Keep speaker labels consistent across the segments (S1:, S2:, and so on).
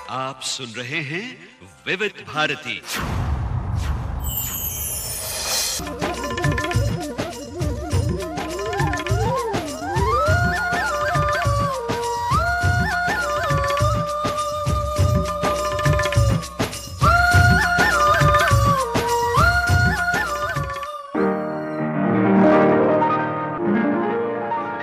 S1: आप सुन रहे हैं विविध भारती।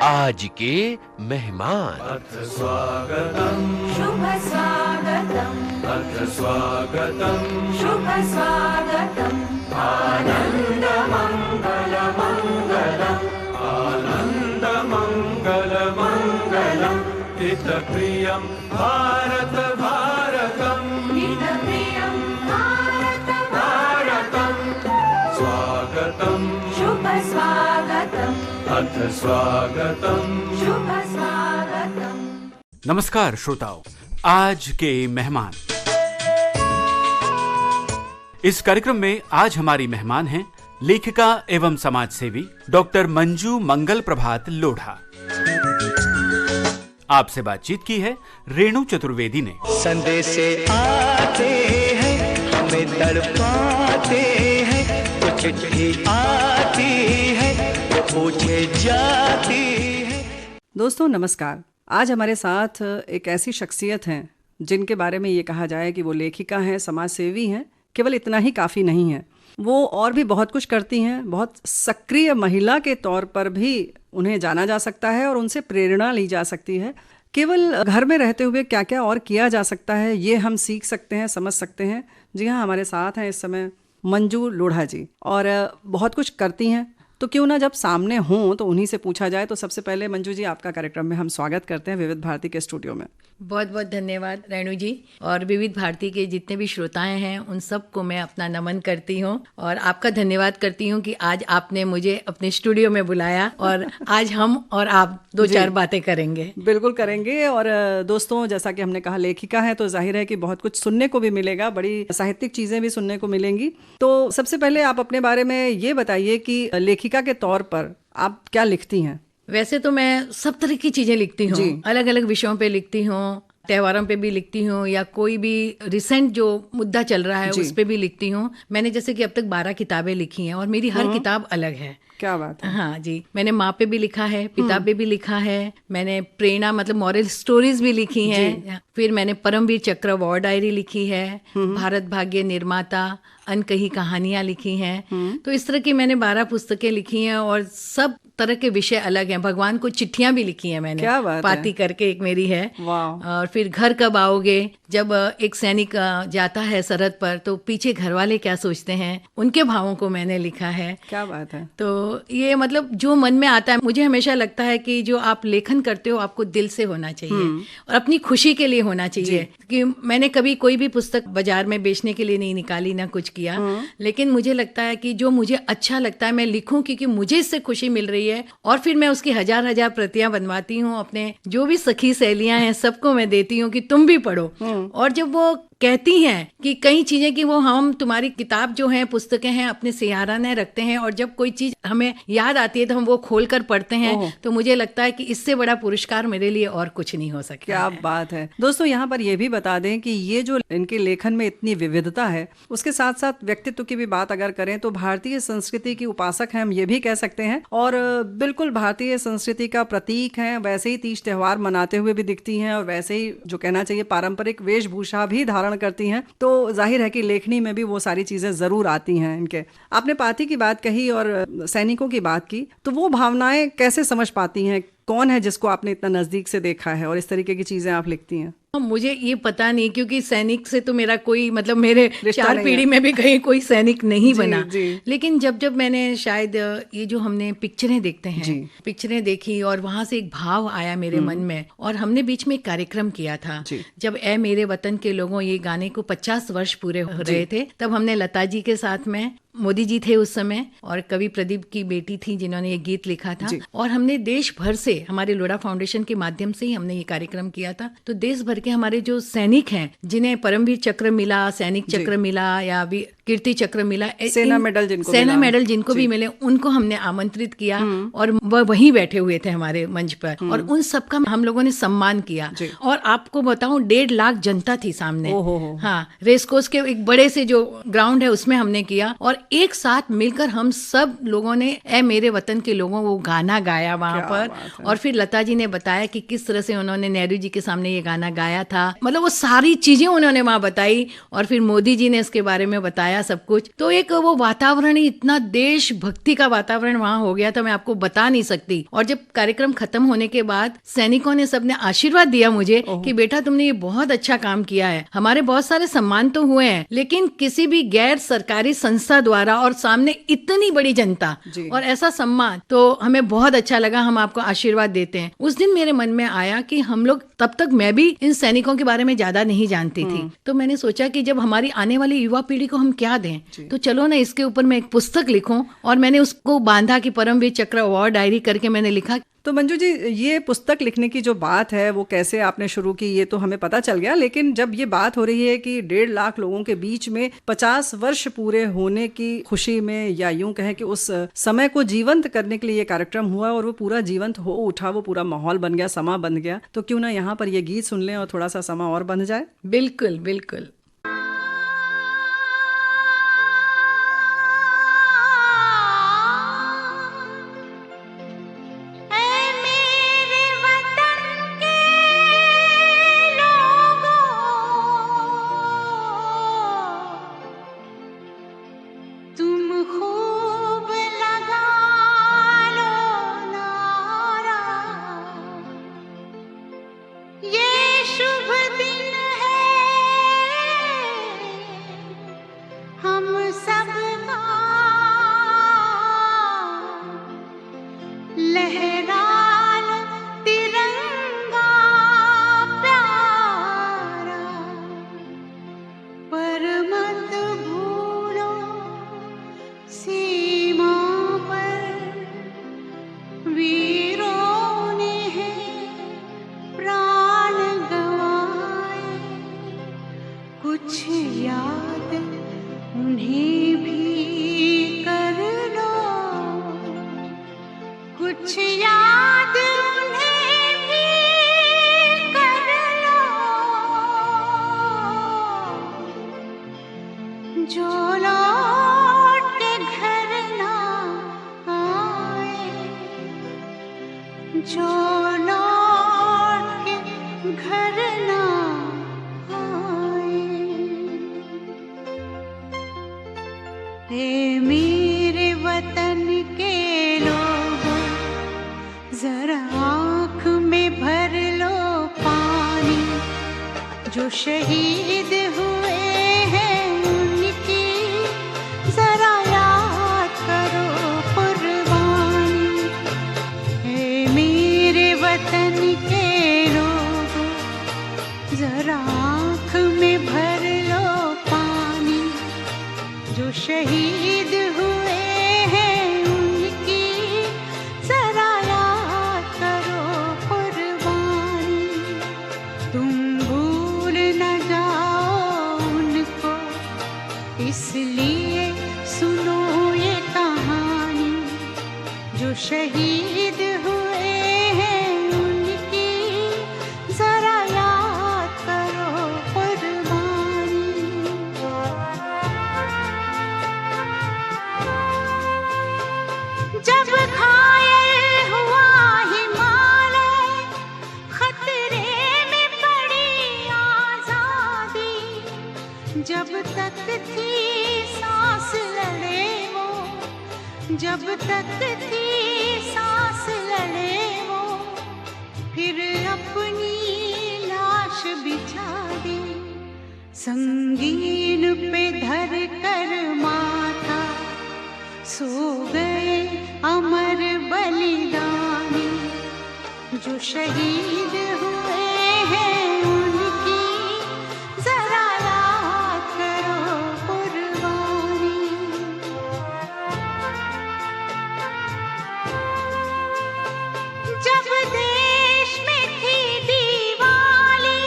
S1: आज के मेहमान।
S2: अथ स्वागतम्
S3: शुभ स्वागतम्
S2: अथ स्वागतम्
S3: शुभ स्वागतम्
S2: आनन्द मंगल मंगलम् आनन्द मंगल मंगलम् हितप्रियं भारत भारतम्
S3: हितप्रियं भारत
S2: भारतम् स्वागतम्
S3: शुभ स्वागतम्
S2: अथ स्वागतम्
S3: शुभ स्वागतम्।
S4: नमस्कार श्रोताओं, आज के मेहमान। इस कार्यक्रम में आज हमारी मेहमान हैं लेखिका एवं समाज सेवी डॉक्टर मंजू मंगल प्रभात लोढ़ा। आपसे बातचीत की है रेणु चतुर्वेदी ने।
S5: संदेश आते हैं हमें तड़पाते हैं, तो चिट्ठी आती है तो पूछे जाती है।
S6: दोस्तों नमस्कार। आज हमारे साथ एक ऐसी शख्सियत हैं जिनके बारे में ये कहा जाए कि वो लेखिका हैं, समाज सेवी हैं। केवल इतना ही काफ़ी नहीं है, वो और भी बहुत कुछ करती हैं। बहुत सक्रिय महिला के तौर पर भी उन्हें जाना जा सकता है और उनसे प्रेरणा ली जा सकती है। केवल घर में रहते हुए क्या क्या और किया जा सकता है ये हम सीख सकते हैं, समझ सकते हैं। जी हाँ, हमारे साथ हैं इस समय मंजू लोढ़ा जी और बहुत कुछ करती हैं। तो क्यों ना जब सामने हों तो उन्हीं से पूछा जाए। तो सबसे पहले मंजू जी, आपका कार्यक्रम में हम स्वागत करते हैं विविध भारती के स्टूडियो में।
S7: बहुत बहुत धन्यवाद रेणु जी। और विविध भारती के जितने भी श्रोताएं हैं उन सबको मैं अपना नमन करती हूँ और आपका धन्यवाद करती हूँ कि आज आपने मुझे अपने स्टूडियो में बुलाया और आज हम और आप दो चार बातें करेंगे।
S6: बिल्कुल करेंगे। और दोस्तों, जैसा कि हमने कहा लेखिका है तो जाहिर है कि बहुत कुछ सुनने को भी मिलेगा, बड़ी साहित्यिक चीज़ें भी सुनने को मिलेंगी। तो सबसे पहले आप अपने बारे में ये बताइए कि लेखिका के तौर पर आप क्या लिखती हैं?
S7: वैसे तो मैं सब तरह की चीजें लिखती हूँ, अलग अलग विषयों पे लिखती हूँ, त्योहारों पे भी लिखती हूँ या कोई भी रिसेंट जो मुद्दा चल रहा है उस पे भी लिखती हूँ। मैंने जैसे कि अब तक 12 किताबें लिखी हैं और मेरी हर किताब अलग है।
S6: क्या बात है।
S7: हाँ जी, मैंने माँ पे भी लिखा है, पिता पे भी लिखा है, मैंने प्रेरणा मतलब मॉरल स्टोरीज भी लिखी हैं, फिर मैंने परमवीर चक्र वॉर डायरी लिखी है, भारत भाग्य निर्माता, अनकही कहानियां लिखी हैं। तो इस तरह की मैंने 12 पुस्तकें लिखी हैं और सब तरह के विषय अलग हैं। भगवान को चिट्ठियां भी लिखी हैं मैंने।
S6: क्या बात
S7: पाती
S6: है।
S7: करके एक मेरी है।
S6: वाह।
S7: और फिर घर कब आओगे, जब एक सैनिक जाता है सरहद पर तो पीछे घर वाले क्या सोचते हैं, उनके भावों को मैंने लिखा है।
S6: क्या बात है।
S7: तो ये मतलब जो मन में आता है, मुझे हमेशा लगता है कि जो आप लेखन करते हो आपको दिल से होना चाहिए और अपनी खुशी के लिए होना चाहिए। कि मैंने कभी कोई भी पुस्तक बाजार में बेचने के लिए नहीं निकाली, ना कुछ किया, लेकिन मुझे लगता है कि जो मुझे अच्छा लगता है मैं लिखूं क्योंकि मुझे इससे खुशी मिल रही है। और फिर मैं उसकी हजार हजार प्रतियां बनवाती हूँ, अपने जो भी सखी सहेलियां हैं सबको मैं देती हूँ कि तुम भी पढ़ो। और जब वो कहती हैं कि कई चीजें कि वो हम तुम्हारी किताब जो है पुस्तकें हैं अपने सियाराने रखते हैं और जब कोई चीज हमें याद आती है तो हम वो खोल कर पढ़ते हैं, तो मुझे लगता है कि इससे बड़ा पुरस्कार मेरे लिए और कुछ नहीं हो सकता।
S6: क्या बात है। दोस्तों, यहाँ पर ये भी बता दें कि ये जो इनके लेखन में इतनी विविधता है, उसके साथ साथ व्यक्तित्व की भी बात अगर करें तो भारतीय संस्कृति की उपासक हैं, हम ये भी कह सकते हैं। और बिल्कुल भारतीय संस्कृति का प्रतीक है। वैसे ही तीज त्योहार मनाते हुए भी दिखती हैं और वैसे ही जो कहना चाहिए पारंपरिक वेशभूषा भी धारण करती हैं। तो जाहिर है कि लेखनी में भी वो सारी चीजें जरूर आती हैं इनके। आपने पाती की बात कही और सैनिकों की बात की, तो वो भावनाएं कैसे समझ पाती हैं? कौन है जिसको आपने इतना नजदीक से देखा है और इस तरीके की चीजें आप लिखती हैं?
S7: मुझे ये पता नहीं, क्योंकि सैनिक से तो मेरा कोई मतलब मेरे 4 पीढ़ी में भी कहीं कोई सैनिक नहीं बना। लेकिन जब जब मैंने शायद ये जो हमने पिक्चरें देखते हैं, पिक्चरें देखी और वहां से एक भाव आया मेरे मन में। और हमने बीच में एक कार्यक्रम किया था जब ए मेरे वतन के लोगों ये गाने को 50 वर्ष पूरे हो रहे थे, तब हमने लता जी के साथ में, मोदी जी थे उस समय और कवि प्रदीप की बेटी थी जिन्होंने ये गीत लिखा था, और हमने देश भर से हमारे लोढ़ा फाउंडेशन के माध्यम से ही हमने ये कार्यक्रम किया था। तो देश भर के हमारे जो सैनिक हैं जिन्हें परमवीर चक्र मिला, सैनिक चक्र मिला या कीर्ति चक्र मिला,
S6: सेना मेडल जिनको
S7: सेना
S6: मिला।
S7: मेडल जिनको भी मिले, उनको हमने आमंत्रित किया और वह वहीं बैठे हुए थे हमारे मंच पर, और उन सबका हम लोगों ने सम्मान किया। और आपको बताऊं 1.5 लाख जनता थी सामने। हाँ, रेस कोर्स के एक बड़े से जो ग्राउंड है उसमें हमने किया, और एक साथ मिलकर हम सब लोगों ने ए मेरे वतन के लोगों वो गाना गाया वहां पर। और फिर लता जी ने बताया कि किस तरह से उन्होंने नेहरू जी के सामने ये गाना गाया था, मतलब वो सारी चीजें उन्होंने वहां बताई, और फिर मोदी जी ने इसके बारे में बताया सब कुछ। तो एक वो वातावरण ही इतना देशभक्ति का वातावरण वहां हो गया था, मैं आपको बता नहीं सकती। और जब कार्यक्रम खत्म होने के बाद सैनिकों ने सबने आशीर्वाद दिया मुझे कि बेटा तुमने ये बहुत अच्छा काम किया है। हमारे बहुत सारे सम्मान तो हुए हैं, लेकिन किसी भी गैर सरकारी संस्था द्वारा और सामने इतनी बड़ी जनता और ऐसा सम्मान, तो हमें बहुत अच्छा लगा, हम आपको आशीर्वाद देते हैं। उस दिन मेरे मन में आया कि हम लोग, तब तक मैं भी इन सैनिकों के बारे में ज्यादा नहीं जानती थी, तो मैंने सोचा कि जब हमारी आने वाली युवा पीढ़ी को हम क्या दें, तो चलो ना इसके ऊपर मैं एक पुस्तक लिखूं। और मैंने उसको बांधा कि परमवीर चक्र वॉर डायरी करके मैंने लिखा।
S6: तो मंजू जी, ये पुस्तक लिखने की जो बात है वो कैसे आपने शुरू की ये तो हमें पता चल गया, लेकिन जब ये बात हो रही है कि 1.5 लाख लोगों के बीच में 50 वर्ष पूरे होने की खुशी में, या यूं कहें कि उस समय को जीवंत करने के लिए ये कार्यक्रम हुआ और वो पूरा जीवंत हो उठा, वो पूरा माहौल बन गया, समा बन गया, तो क्यों ना यहाँ पर ये गीत सुन लें और थोड़ा सा समा और बन जाए।
S7: बिल्कुल बिल्कुल।
S3: मेरे वतन के लोगों, जरा आँख में भर लो पानी, जो शहीद हुए हैं उनकी जरा याद करो कुर्बानी। हे मेरे वतन के लोगों, जरा आँख में भर लो पानी, जो शहीद हुए हैं उनकी जरा याद करो कुर्बानी। तुम भूल न जाओ उनको, इसलिए सुनो ये कहानी, जो शहीद हुए हैं उनकी जरा याद करो कुर्बानी। जब घायल हुआ हिमालय, खतरे में पड़ी आजादी, जब तक थी सांस लड़े वो, जब तक थी सांस लड़े वो, फिर अपनी लाश बिछा दी, संगीन पे धर कर माथा, सो गए अमर बलिदानी, जो शहीद हुए हैं उनकी जरा याद करो कुर्बानी। जब देश में थी दिवाली,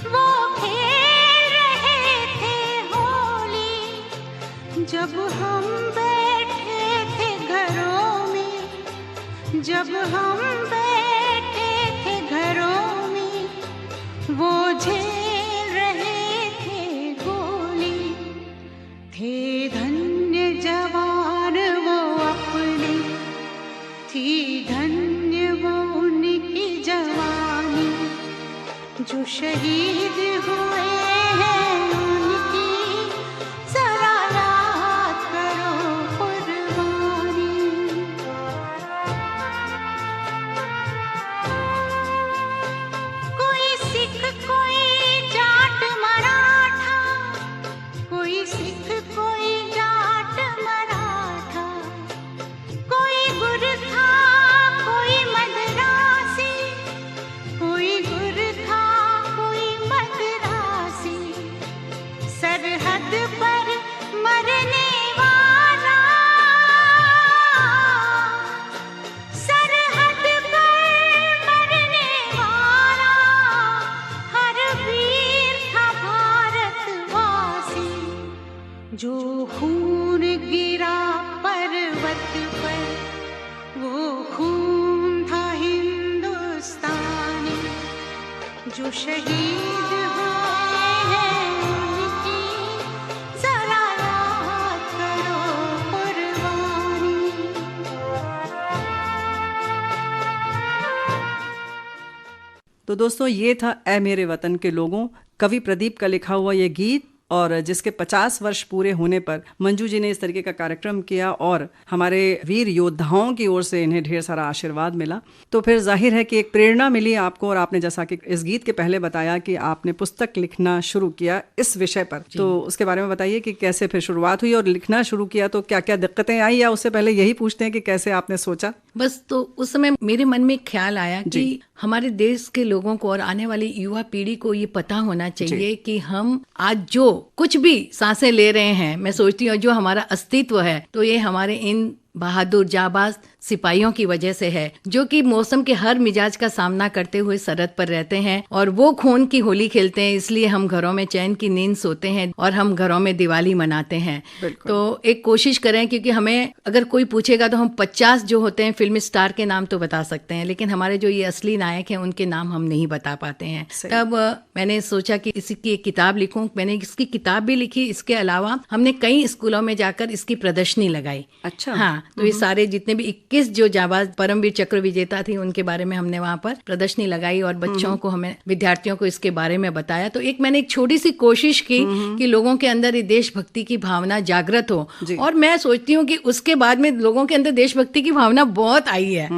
S3: वो खेल रहे थे होली, जब हम बैठे थे घरों में, वो झेल रहे थे गोली। थे धन्य जवान वो अपने, थी धन्य वो उनकी जवानी। जो शहीद हुए हैं उनकी जरा याद करो कुर्बानी। कोई सिख कोई जाट मराठा, कोई सिख कोई जाट मराठा, कोई गुरखा कोई मद्रासी, कोई गुरखा कोई मद्रासी। सरहद पर मरने वाला, सरहद पर मरने वाला, हर वीर था भारतवासी। जो खून गिरा पर्वत पर, वो खून था हिंदुस्तानी। जो शहीद हुए हैं उनकी जरा याद करो कुर्बानी।
S6: तो दोस्तों, ये था ऐ मेरे वतन के लोगों, कवि प्रदीप का लिखा हुआ ये गीत, और जिसके 50 वर्ष पूरे होने पर मंजू जी ने इस तरीके का कार्यक्रम किया और हमारे वीर योद्धाओं की ओर से इन्हें ढेर सारा आशीर्वाद मिला। तो फिर जाहिर है कि एक प्रेरणा मिली आपको, और आपने जैसा कि इस गीत के पहले बताया कि आपने पुस्तक लिखना शुरू किया इस विषय पर, तो उसके बारे में बताइए कि कैसे फिर शुरुआत हुई और लिखना शुरू किया तो क्या क्या दिक्कतें आई, या उससे पहले यही पूछते हैं कि कैसे आपने सोचा?
S7: बस तो उस समय मेरे मन में एक ख्याल आया कि हमारे देश के लोगों को और आने वाली युवा पीढ़ी को ये पता होना चाहिए कि हम आज जो कुछ भी सांसें ले रहे हैं, मैं सोचती हूँ जो हमारा अस्तित्व है, तो ये हमारे इन बहादुर जाबाज सिपाहियों की वजह से है, जो कि मौसम के हर मिजाज का सामना करते हुए सरहद पर रहते हैं और वो खून की होली खेलते हैं। इसलिए हम घरों में चैन की नींद सोते हैं और हम घरों में दिवाली मनाते हैं। तो एक कोशिश करें, क्योंकि हमें अगर कोई पूछेगा तो हम 50 जो होते हैं फिल्म स्टार के नाम तो बता सकते हैं, लेकिन हमारे जो ये असली नायक हैं उनके नाम हम नहीं बता पाते हैं। तब मैंने सोचा कि इसकी एक किताब लिखूं। मैंने इसकी किताब भी लिखी, इसके अलावा हमने कई स्कूलों में जाकर इसकी प्रदर्शनी लगाई।
S6: अच्छा।
S7: हाँ, तो ये सारे जितने भी 21 जो जाबाज परमवीर चक्र विजेता थी उनके बारे में हमने वहाँ पर प्रदर्शनी लगाई और बच्चों को, हमें विद्यार्थियों को इसके बारे में बताया। तो मैंने एक छोटी सी कोशिश की कि लोगों के अंदर ये देशभक्ति की भावना जागृत हो, और मैं सोचती हूँ कि उसके बाद में लोगों के अंदर देशभक्ति की भावना बहुत आई है।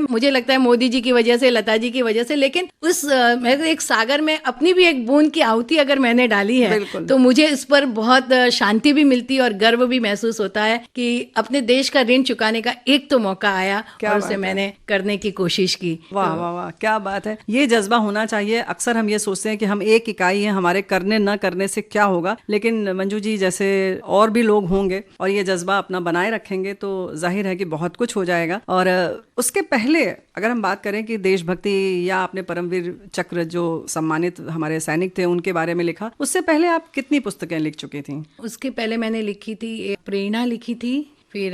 S7: मुझे लगता है मोदी जी की वजह से, लता जी की वजह से, लेकिन उस एक सागर में अपनी भी एक बूंद की आहुति अगर मैंने डाली है तो मुझे इस पर बहुत शांति भी मिलती है और गर्व भी महसूस होता है कि अपने देश का ऋण चुकाने का एक तो मौका आया और उसे मैंने करने की कोशिश की।
S6: वाह वाह वाह, क्या बात है। ये जज्बा होना चाहिए। अक्सर हम ये सोचते हैं कि हम एक इकाई हैं, हमारे करने न करने से क्या होगा, लेकिन मंजू जी जैसे और भी लोग होंगे और ये जज्बा अपना बनाए रखेंगे तो जाहिर है कि बहुत कुछ हो जाएगा। और उसके पहले अगर हम बात करें कि देशभक्ति या आपने परमवीर चक्र जो सम्मानित हमारे सैनिक थे उनके बारे में लिखा, उससे पहले आप कितनी पुस्तकें लिख चुकी थी?
S7: उसके पहले मैंने लिखी थी प्रेरणा, लिखी थी, फिर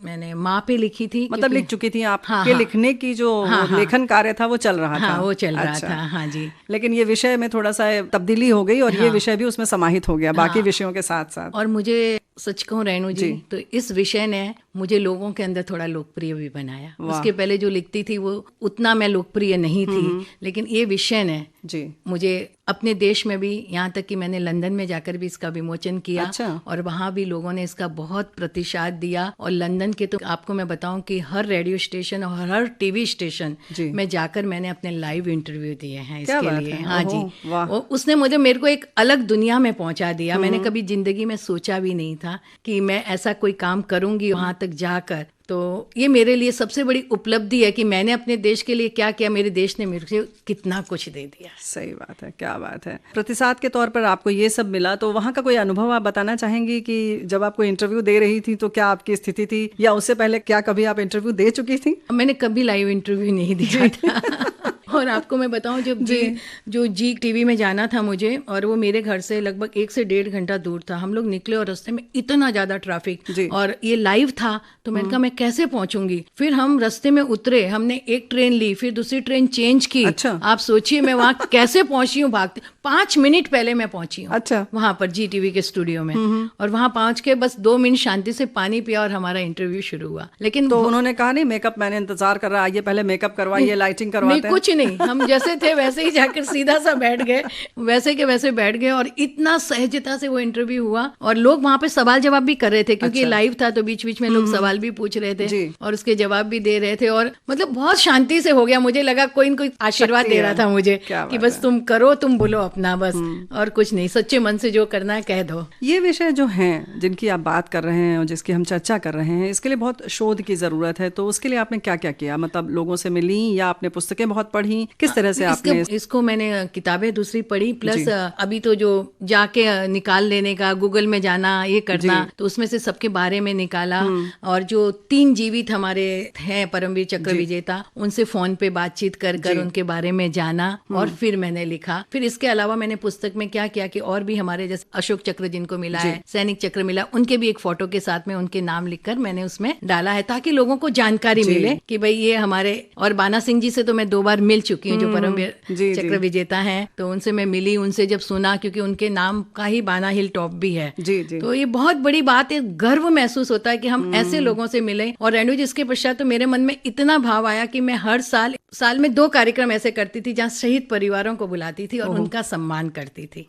S7: मैंने माँ पे लिखी थी।
S6: मतलब लिख चुकी थी आप? हाँ, लिखने की जो लेखन कार्य था वो चल रहा था?
S7: वो चल रहा था। हाँ जी।
S6: लेकिन ये विषय में थोड़ा सा तब्दीली हो गई और ये विषय भी उसमें समाहित हो गया बाकी विषयों के साथ साथ।
S7: और मुझे सच कहूँ रेणु जी, तो इस विषय ने मुझे लोगों के अंदर थोड़ा लोकप्रिय भी बनाया। उसके पहले जो लिखती थी वो उतना मैं लोकप्रिय नहीं थी, लेकिन ये विषय ने मुझे अपने देश में भी, यहाँ तक कि मैंने लंदन में जाकर भी इसका विमोचन किया।
S6: अच्छा।
S7: और वहाँ भी लोगों ने इसका बहुत प्रतिसाद दिया। और लंदन के तो आपको मैं बताऊं कि हर रेडियो स्टेशन और हर टीवी स्टेशन में जाकर मैंने अपने लाइव इंटरव्यू दिए हैं इसके लिए। हाँ जी। उसने मेरे को एक अलग दुनिया में पहुंचा दिया। मैंने कभी जिंदगी में सोचा भी नहीं था कि मैं ऐसा कोई काम करूंगी वहां तक जाकर। तो ये मेरे लिए सबसे बड़ी उपलब्धि है कि मैंने अपने देश के लिए क्या किया, मेरे देश ने मेरे को कितना कुछ दे दिया।
S6: सही बात है, क्या बात है। प्रतिसाद के तौर पर आपको ये सब मिला, तो वहाँ का कोई अनुभव आप बताना चाहेंगी कि जब आपको इंटरव्यू दे रही थी तो क्या आपकी स्थिति थी, या उससे पहले क्या कभी आप इंटरव्यू दे चुकी थी?
S7: मैंने कभी लाइव इंटरव्यू नहीं दिया था। और आपको मैं बताऊं, जब जो जी टीवी में जाना था मुझे, और वो मेरे घर से लगभग 1 से 1.5 घंटा दूर था। हम लोग निकले और रास्ते में इतना ज्यादा ट्रैफिक, और ये लाइव था, तो मैंने कहा मैं कैसे पहुंचूंगी। फिर हम रास्ते में उतरे, हमने एक ट्रेन ली, फिर दूसरी ट्रेन चेंज की।
S6: अच्छा।
S7: आप सोचिए मैं वहाँ कैसे पहुंची हूँ, भागते 5 मिनट पहले मैं पहुंची हूँ।
S6: अच्छा।
S7: वहां पर जी टीवी के स्टूडियो में, और वहां पहुंच के बस 2 मिनट शांति से पानी पिया और हमारा इंटरव्यू शुरू हुआ। लेकिन
S6: तो उन्होंने कहा नहीं मेकअप मैंने इंतजार कर रहा, आइए पहले मेकअप करवाइए, लाइटिंग करवाते
S7: नहीं, कुछ नहीं, हम जैसे थे वैसे ही जाकर सीधा सा बैठ गए, वैसे के वैसे बैठ गए, और इतना सहजता से वो इंटरव्यू हुआ। और लोग वहां पे सवाल जवाब भी कर रहे थे, क्योंकि लाइव था, तो बीच बीच में लोग सवाल भी पूछ रहे थे और उसके जवाब भी दे रहे थे। और मतलब बहुत शांति से हो गया। मुझे लगा कोई न कोई आशीर्वाद दे रहा था मुझे कि बस तुम करो, तुम बोलो अपना बस, और कुछ नहीं, सच्चे मन से जो करना है कह दो।
S6: ये विषय जो हैं जिनकी आप बात कर रहे हैं और जिसकी हम चर्चा कर रहे हैं, इसके लिए बहुत शोध की जरूरत है। तो उसके लिए आपने क्या क्या किया? मतलब लोगों से मिली या आपने पुस्तकें बहुत पढ़ी, किस तरह से आपने
S7: इसको मैंने किताबें दूसरी पढ़ी, प्लस अभी तो जो जाके निकाल लेने का, गूगल में जाना, ये करना, तो उसमें से सबके बारे में निकाला। और जो 3 जीवित हमारे हैं परमवीर चक्र विजेता, उनसे फोन पे बातचीत कर उनके बारे में जाना, और फिर मैंने लिखा। फिर इसके अलावा मैंने पुस्तक में क्या किया कि और भी हमारे जैसे अशोक चक्र जिनको मिला है, सैनिक चक्र मिला, उनके भी एक फोटो के साथ में उनके नाम लिखकर मैंने उसमें डाला है, ताकि लोगों को जानकारी मिले कि भाई ये हमारे। और बाना सिंह जी से तो मैं 2 बार मिल चुकी हूँ, जो परमवीर चक्र विजेता हैं, तो उनसे मैं मिली, उनसे जब सुना, क्योंकि उनके नाम का ही बाना हिल टॉप भी है, तो ये बहुत बड़ी बात है, गर्व महसूस होता है कि हम ऐसे लोगों से मिले। और रेणु जी, इसके पश्चात तो मेरे मन में इतना भाव आया कि मैं हर साल में 2 कार्यक्रम ऐसे करती थी जहाँ शहीद परिवारों को बुलाती थी और उनका सम्मान करती थी।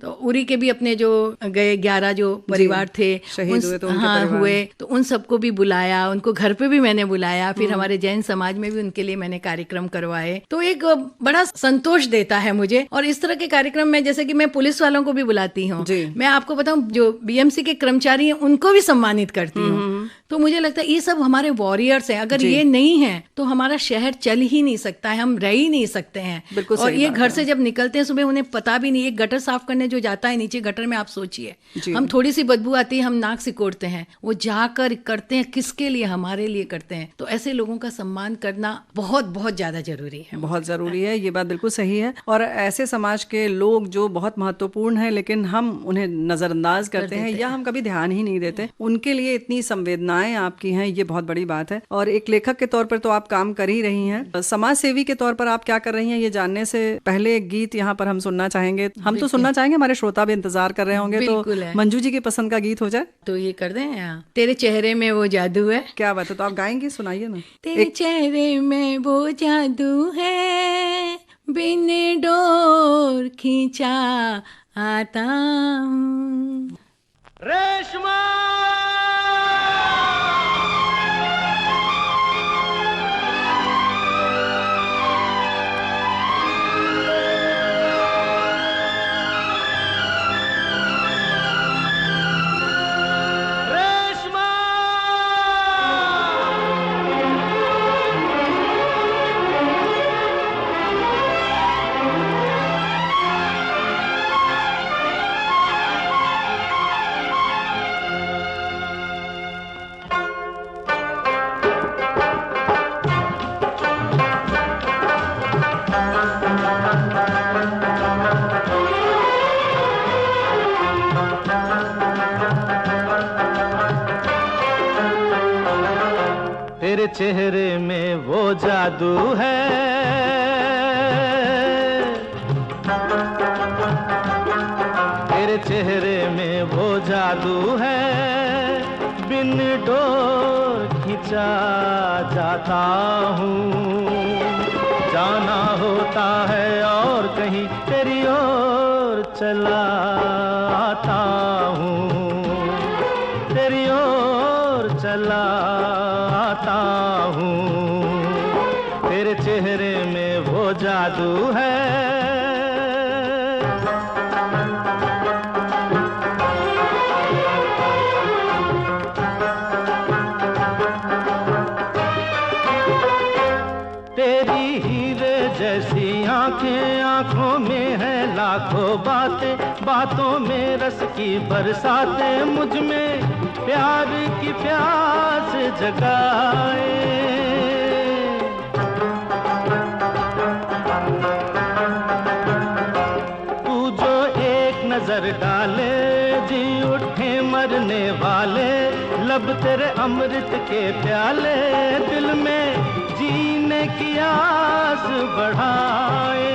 S7: तो उरी के भी अपने जो गए 11 जो परिवार थे
S6: शहीद
S7: हुए, तो उन सबको भी बुलाया, उनको घर पे भी मैंने बुलाया। फिर हमारे जैन समाज में भी उनके लिए मैंने कार्यक्रम करवाए। तो एक बड़ा संतोष देता है मुझे। और इस तरह के कार्यक्रम में, जैसे कि मैं पुलिस वालों को भी बुलाती हूँ, मैं आपको बताऊं, जो बीएमसी के कर्मचारी हैं उनको भी सम्मानित करती हूँ। तो मुझे लगता है ये सब हमारे वॉरियर्स हैं। अगर ये नहीं है तो हमारा शहर चल ही नहीं सकता है, हम रह ही नहीं सकते हैं। और ये घर से जब निकलते हैं सुबह, उन्हें पता भी नहीं, एक गटर साफ करने जो जाता है नीचे गटर में, आप सोचिए, हम थोड़ी सी बदबू आती है, हम नाक सिकोड़ते हैं, वो जाकर करते हैं किसके लिए? हमारे लिए करते हैं। तो ऐसे लोगों का सम्मान करना बहुत बहुत ज्यादा जरूरी है,
S6: बहुत जरूरी है। ये बात बिल्कुल सही है। और ऐसे समाज के लोग जो बहुत महत्वपूर्ण है, लेकिन हम उन्हें नजरअंदाज करते हैं या हम कभी ध्यान ही नहीं देते, उनके लिए इतनी संवेदनाएं आपकी हैं, ये बहुत बड़ी बात है। और एक लेखक के तौर पर तो आप काम कर ही रही हैं, समाज सेवी के तौर पर आप क्या कर रही हैं, ये जानने से पहले एक गीत यहाँ पर हम सुनना चाहेंगे। हम तो सुनना चाहेंगे, हमारे श्रोता भी इंतजार कर रहे होंगे। तो मंजू जी की पसंद का गीत हो जाए
S7: तो ये कर दें। तेरे चेहरे में वो जादू है।
S6: क्या बात है, तो आप गाएंगे, सुनाइए ना।
S7: तेरे चेहरे में वो जादू है, बिन डोर खींचा आता हूँ।
S5: रेशमा तेरे चेहरे में वो जादू है, तेरे चेहरे में वो जादू है, बिन डोर खींचा जाता हूँ। जाना होता है और कहीं तेरी ओर चला आता हूँ, तेरी ओर चला आता हूँ। तेरे चेहरे में वो जादू है। तेरी हीरे जैसी आंखें, आंखों में है लाखों बातें, बातों में रस की बरसातें, मुझ में प्यार की प्यास जगाए। नजर डाले जी उठे मरने वाले, लब तेरे अमृत के प्याले दिल में जीने की आस बढ़ाए।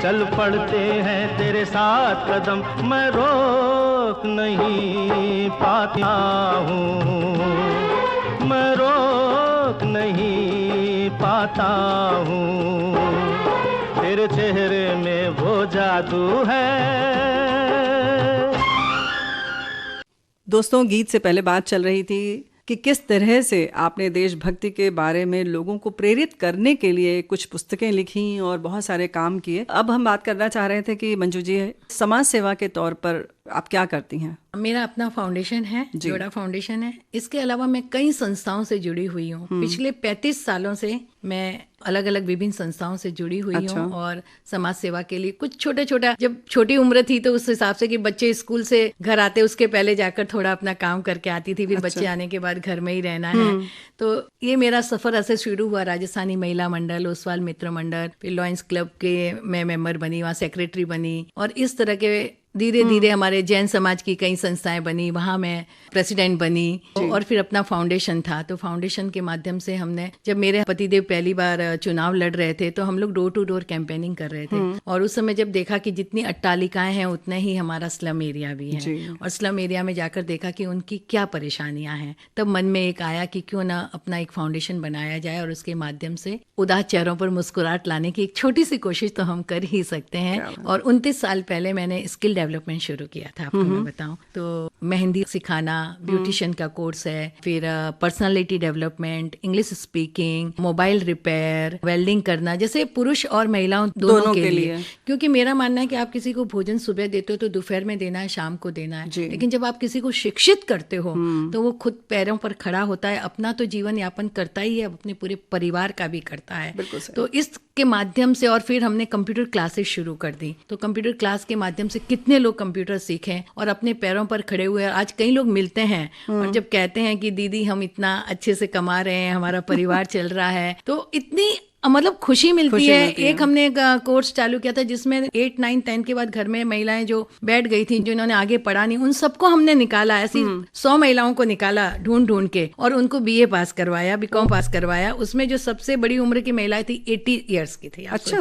S5: चल पड़ते हैं तेरे साथ कदम, मैं रोक नहीं पाता हूँ, मैं रोक नहीं पाता हूँ, तेरे चेहरे में वो जादू है।
S6: दोस्तों, गीत से पहले बात चल रही थी कि किस तरह से आपने देशभक्ति के बारे में लोगों को प्रेरित करने के लिए कुछ पुस्तकें लिखी और बहुत सारे काम किए। अब हम बात करना चाह रहे थे कि मंजू जी, समाज सेवा के तौर पर आप क्या करती हैं?
S7: मेरा अपना फाउंडेशन है, जोड़ा फाउंडेशन है। इसके अलावा मैं कई संस्थाओं से जुड़ी हुई हूँ। पिछले 35 सालों से मैं अलग अलग विभिन्न संस्थाओं से जुड़ी हुई हूँ और समाज सेवा के लिए कुछ छोटा छोटा, जब छोटी उम्र थी तो उस हिसाब से कि बच्चे स्कूल से घर आते उसके पहले जाकर थोड़ा अपना काम करके आती थी, फिर बच्चे आने के बाद घर में ही रहना है। तो ये मेरा सफर ऐसे शुरू हुआ। राजस्थानी महिला मंडल, ओसवाल मित्र मंडल, फिर लॉयंस क्लब के मैं मेंबर बनी, वहाँ सेक्रेटरी बनी, और इस तरह के धीरे धीरे हमारे जैन समाज की कई संस्थाएं बनी, वहाँ मैं प्रेसिडेंट बनी। और फिर अपना फाउंडेशन था, तो फाउंडेशन के माध्यम से हमने, जब मेरे पतिदेव पहली बार चुनाव लड़ रहे थे तो हम लोग डोर टू डोर कैंपेनिंग कर रहे थे। और उस समय जब देखा कि जितनी अट्टालिकाएं हैं उतना ही हमारा स्लम एरिया भी है, और स्लम एरिया में जाकर देखा कि उनकी क्या परेशानियां हैं, तब मन में एक आया कि क्यों ना अपना एक फाउंडेशन बनाया जाए और उसके माध्यम से उदास चेहरों पर मुस्कुराहट लाने की एक छोटी सी कोशिश तो हम कर ही सकते हैं। और 29 साल पहले मैंने स्किल डेवलपमेंट शुरू किया था, आपको मैं बताऊं तो मेहंदी सिखाना, ब्यूटिशियन का कोर्स है, फिर personality development, English speaking, mobile repair, welding करना, जैसे पुरुष और महिलाओं दोनों के लिए। क्योंकि मेरा मानना है कि आप किसी को भोजन सुबह देते हो तो दोपहर में देना है, शाम को देना है, लेकिन जब आप किसी को शिक्षित करते हो तो वो खुद पैरों पर खड़ा होता है, अपना तो जीवन यापन करता ही है, अपने पूरे परिवार का भी करता है। तो इसके माध्यम से, और फिर हमने कंप्यूटर क्लासेस शुरू कर दी, तो कंप्यूटर क्लास के माध्यम से कितने लोग कंप्यूटर सीखें और अपने पैरों पर खड़े हुए। आज कई लोग मिलते हैं और जब कहते हैं कि दीदी हम इतना अच्छे से कमा रहे हैं, हमारा परिवार चल रहा है, तो इतनी मतलब खुशी मिलती है। एक हमने एक कोर्स चालू किया था जिसमें 8, 9, 10 के बाद घर में महिलाएं जो बैठ गई थी, जिन्होंने आगे पढ़ा नहीं, उन सबको हमने निकाला, ऐसी 100 महिलाओं को निकाला ढूंढ ढूंढ के, और उनको BA पास करवाया, BCom पास करवाया। उसमें जो सबसे बड़ी उम्र की महिलाएं थी 80 इयर्स की थी। अच्छा।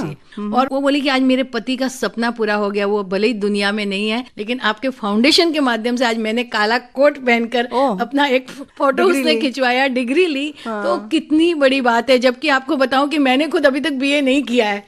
S7: और वो बोली कि आज मेरे पति का सपना पूरा हो गया, वो भले ही दुनिया में नहीं है, लेकिन आपके फाउंडेशन के माध्यम से आज मैंने काला कोट पहनकर अपना एक फोटो उसने खिंचवाया, डिग्री ली। तो कितनी बड़ी बात है। जबकि आपको बताऊं कि मैंने खुद अभी तक BA नहीं किया है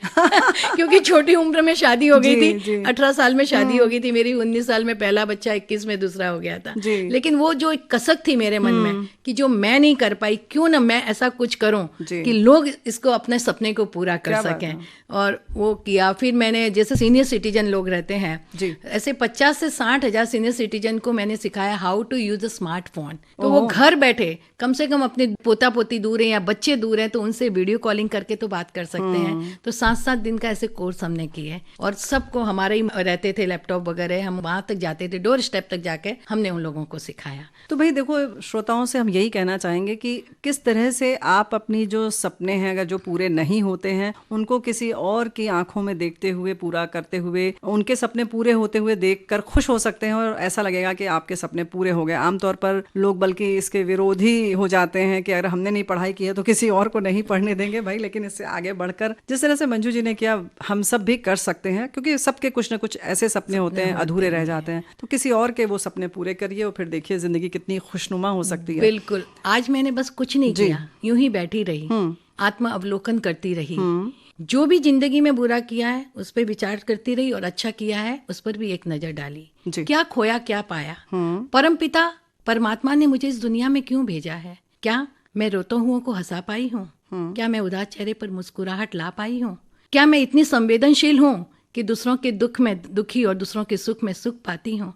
S7: क्योंकि छोटी उम्र में शादी हो गई थी, 18 साल में शादी हो गई थी मेरी, 19 साल में पहला बच्चा, 21 में दूसरा हो गया था। लेकिन वो जो एक कसक थी मेरे मन में कि जो मैं नहीं कर पाई, क्यों ना मैं ऐसा कुछ करूं कि लोग इसको, अपने सपने को पूरा कर सकें, और वो किया। फिर मैंने, जैसे सीनियर सिटीजन लोग रहते हैं, ऐसे 50 से 60 हजार सीनियर सिटीजन को मैंने सिखाया how to use a smartphone. तो वो घर बैठे, कम से कम अपने पोता पोती दूर है या बच्चे दूर हैं तो उनसे वीडियो कॉलिंग करके तो बात कर सकते हैं। तो 7-7 दिन का ऐसे कोर्स हमने किए, और सबको, हमारे ही रहते थे लैपटॉप वगैरह, हम वहां तक जाते थे, डोर स्टेप तक जाके हमने उन लोगों को सिखाया।
S6: तो भाई देखो, श्रोताओं से हम यही कहना चाहेंगे कि किस तरह से आप अपनी जो सपने हैं, अगर जो पूरे नहीं होते हैं, उनको किसी और की आंखों में देखते हुए, पूरा करते हुए, उनके सपने पूरे होते हुए देखकर खुश हो सकते हैं, और ऐसा लगेगा कि आपके सपने पूरे हो गए। आमतौर पर लोग बल्कि इसके विरोधी हो जाते हैं कि अगर हमने नहीं पढ़ाई की है तो किसी और को नहीं पढ़ने देंगे भाई, लेकिन इससे आगे बढ़कर जिस तरह से मंजू जी ने किया, हम सब भी कर सकते हैं, क्योंकि सबके कुछ ना कुछ ऐसे सपने होते हैं, अधूरे रह जाते हैं। तो किसी और के वो सपने पूरे करिए और फिर देखिए जिंदगी कितनी खुशनुमा हो सकती है।
S7: बिल्कुल। आज मैंने बस कुछ नहीं किया, यूं ही बैठी रही, आत्म अवलोकन करती रही, जो भी जिंदगी में बुरा किया है उस पर विचार करती रही, और अच्छा किया है उस पर भी एक नजर डाली। क्या खोया क्या पाया, परमपिता परमात्मा ने मुझे इस दुनिया में क्यों भेजा है, क्या मैं रोते हुओं को हंसा पाई हूँ, क्या मैं उदास चेहरे पर मुस्कुराहट ला पाई हूँ, क्या मैं इतनी संवेदनशील हूँ कि दूसरों के दुख में दुखी और दूसरों के सुख में सुख पाती हूँ।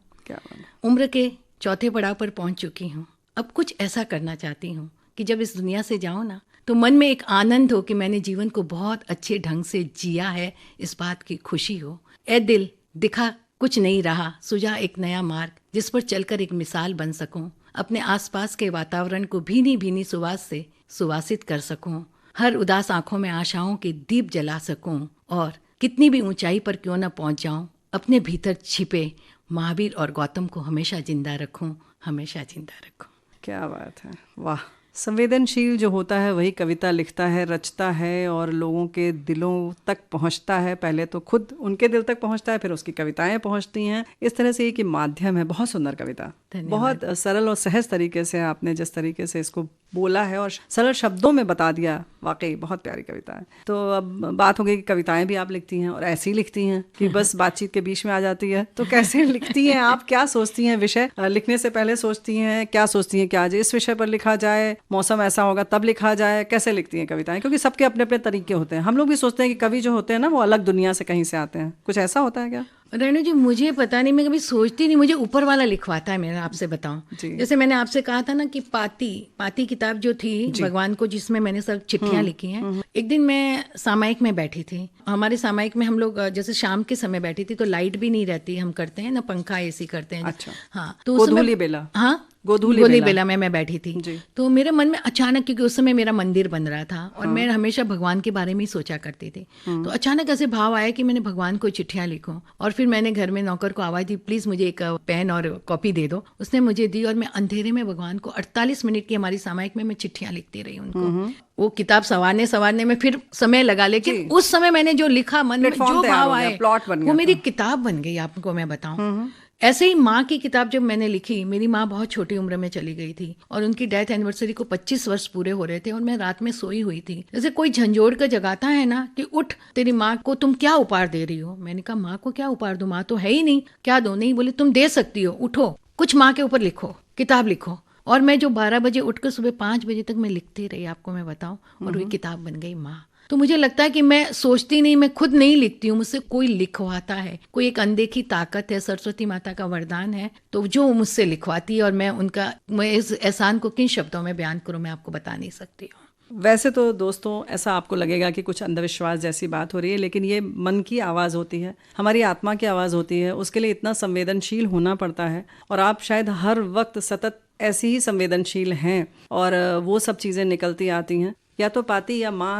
S7: उम्र के चौथे पड़ाव पर पहुंच चुकी हूँ, अब कुछ ऐसा करना चाहती हूँ कि जब इस दुनिया से जाऊँ ना, तो मन में एक आनंद हो कि मैंने जीवन को बहुत अच्छे ढंग से जिया है, इस बात की खुशी हो। ए दिल, दिखा कुछ नहीं रहा, सुझा एक नया मार्ग जिस पर चलकर एक मिसाल बन सकूं, अपने आसपास के वातावरण को भीनी भीनी सुवास से सुवासित कर सकूं, हर उदास आंखों में आशाओं के दीप जला सकूं, और कितनी भी ऊंचाई पर क्यों न पहुंच जाऊं, अपने भीतर छिपे महावीर और गौतम को हमेशा जिंदा रखूं, हमेशा जिंदा रखूं।
S6: क्या बात है, वाह। संवेदनशील जो होता है वही कविता लिखता है, रचता है और लोगों के दिलों तक पहुंचता है। पहले तो खुद उनके दिल तक पहुंचता है, फिर उसकी कविताएं पहुंचती हैं। इस तरह से एक ही माध्यम है। बहुत सुंदर कविता, बहुत सरल और सहज तरीके से आपने जिस तरीके से इसको बोला है और सरल शब्दों में बता दिया, वाकई बहुत प्यारी कविता है। तो अब बात हो गई कि कविताएं भी आप लिखती हैं और ऐसी लिखती हैं कि बस बातचीत के बीच में आ जाती है। तो कैसे लिखती हैं आप, क्या सोचती हैं? विषय लिखने से पहले सोचती हैं, क्या सोचती हैं कि आज इस विषय पर लिखा जाए, मौसम ऐसा होगा तब लिखा जाए? कैसे लिखती हैं कविताएं? क्योंकि सबके अपने अपने तरीके होते हैं। हम लोग भी सोचते हैं कि कवि जो होते हैं ना वो अलग दुनिया से कहीं से आते हैं। कुछ ऐसा होता है क्या?
S7: रेणु जी, मुझे पता नहीं, मैं कभी सोचती नहीं, मुझे ऊपर वाला लिखवाता है। मेरा आपसे बताऊं, जैसे मैंने आपसे कहा था ना कि पाती किताब जो थी भगवान को, जिसमें मैंने सब चिट्ठियां लिखी हैं। एक दिन मैं सामायिक में बैठी थी। हमारे सामायिक में हम लोग जैसे शाम के समय बैठी थी तो लाइट भी नहीं रहती, हम करते हैं ना पंखा एसी करते हैं।
S6: अच्छा।
S7: हाँ, तो उस समय
S6: बेला,
S7: हाँ गोधूली बेला में मैं बैठी थी। तो मेरे मन में अचानक, क्योंकि उस समय मेरा मंदिर बन रहा था और मैं हमेशा भगवान के बारे में ही सोचा करती थी, तो अचानक ऐसे भाव आया कि मैंने भगवान को चिट्ठियां लिखूं। और फिर मैंने घर में नौकर को आवाज दी, प्लीज मुझे एक पेन और कॉपी दे दो। उसने मुझे दी और मैं अंधेरे में भगवान को 48 मिनट की हमारी सामायिक में मैं चिट्ठियां लिखती रही उनको। वो किताब संवारने में फिर समय लगा, लेकिन उस समय मैंने जो लिखा, मन में जो भाव आए, वो मेरी किताब बन गई। आपको मैं बताऊं, ऐसे ही माँ की किताब जब मैंने लिखी, मेरी माँ बहुत छोटी उम्र में चली गई थी और उनकी डेथ एनिवर्सरी को 25 वर्ष पूरे हो रहे थे और मैं रात में सोई हुई थी। जैसे कोई झंझोड़ कर जगाता है ना कि उठ, तेरी माँ को तुम क्या उपहार दे रही हो। मैंने कहा माँ को क्या उपहार दूं, माँ तो है ही नहीं, क्या दो? नहीं, बोले तुम दे सकती हो, उठो, कुछ माँ के ऊपर लिखो, किताब लिखो। और मैं जो 12 बजे उठकर सुबह 5 बजे तक मैं लिखती रही, आपको मैं बताऊं, और वो किताब बन गई माँ। तो मुझे लगता है कि मैं सोचती नहीं, मैं खुद नहीं लिखती हूँ, मुझसे कोई लिखवाता है, कोई एक अनदेखी ताकत है, सरस्वती माता का वरदान है, तो जो मुझसे लिखवाती है। और मैं इस एहसान को किन शब्दों में बयान करूँ, मैं आपको बता नहीं सकती हूँ।
S6: वैसे तो दोस्तों ऐसा आपको लगेगा कि कुछ अंधविश्वास जैसी बात हो रही है, लेकिन ये मन की आवाज़ होती है, हमारी आत्मा की आवाज़ होती है। उसके लिए इतना संवेदनशील होना पड़ता है और आप शायद हर वक्त सतत ऐसी ही संवेदनशील हैं और वो सब चीज़ें निकलती आती हैं। या तो पाती या माँ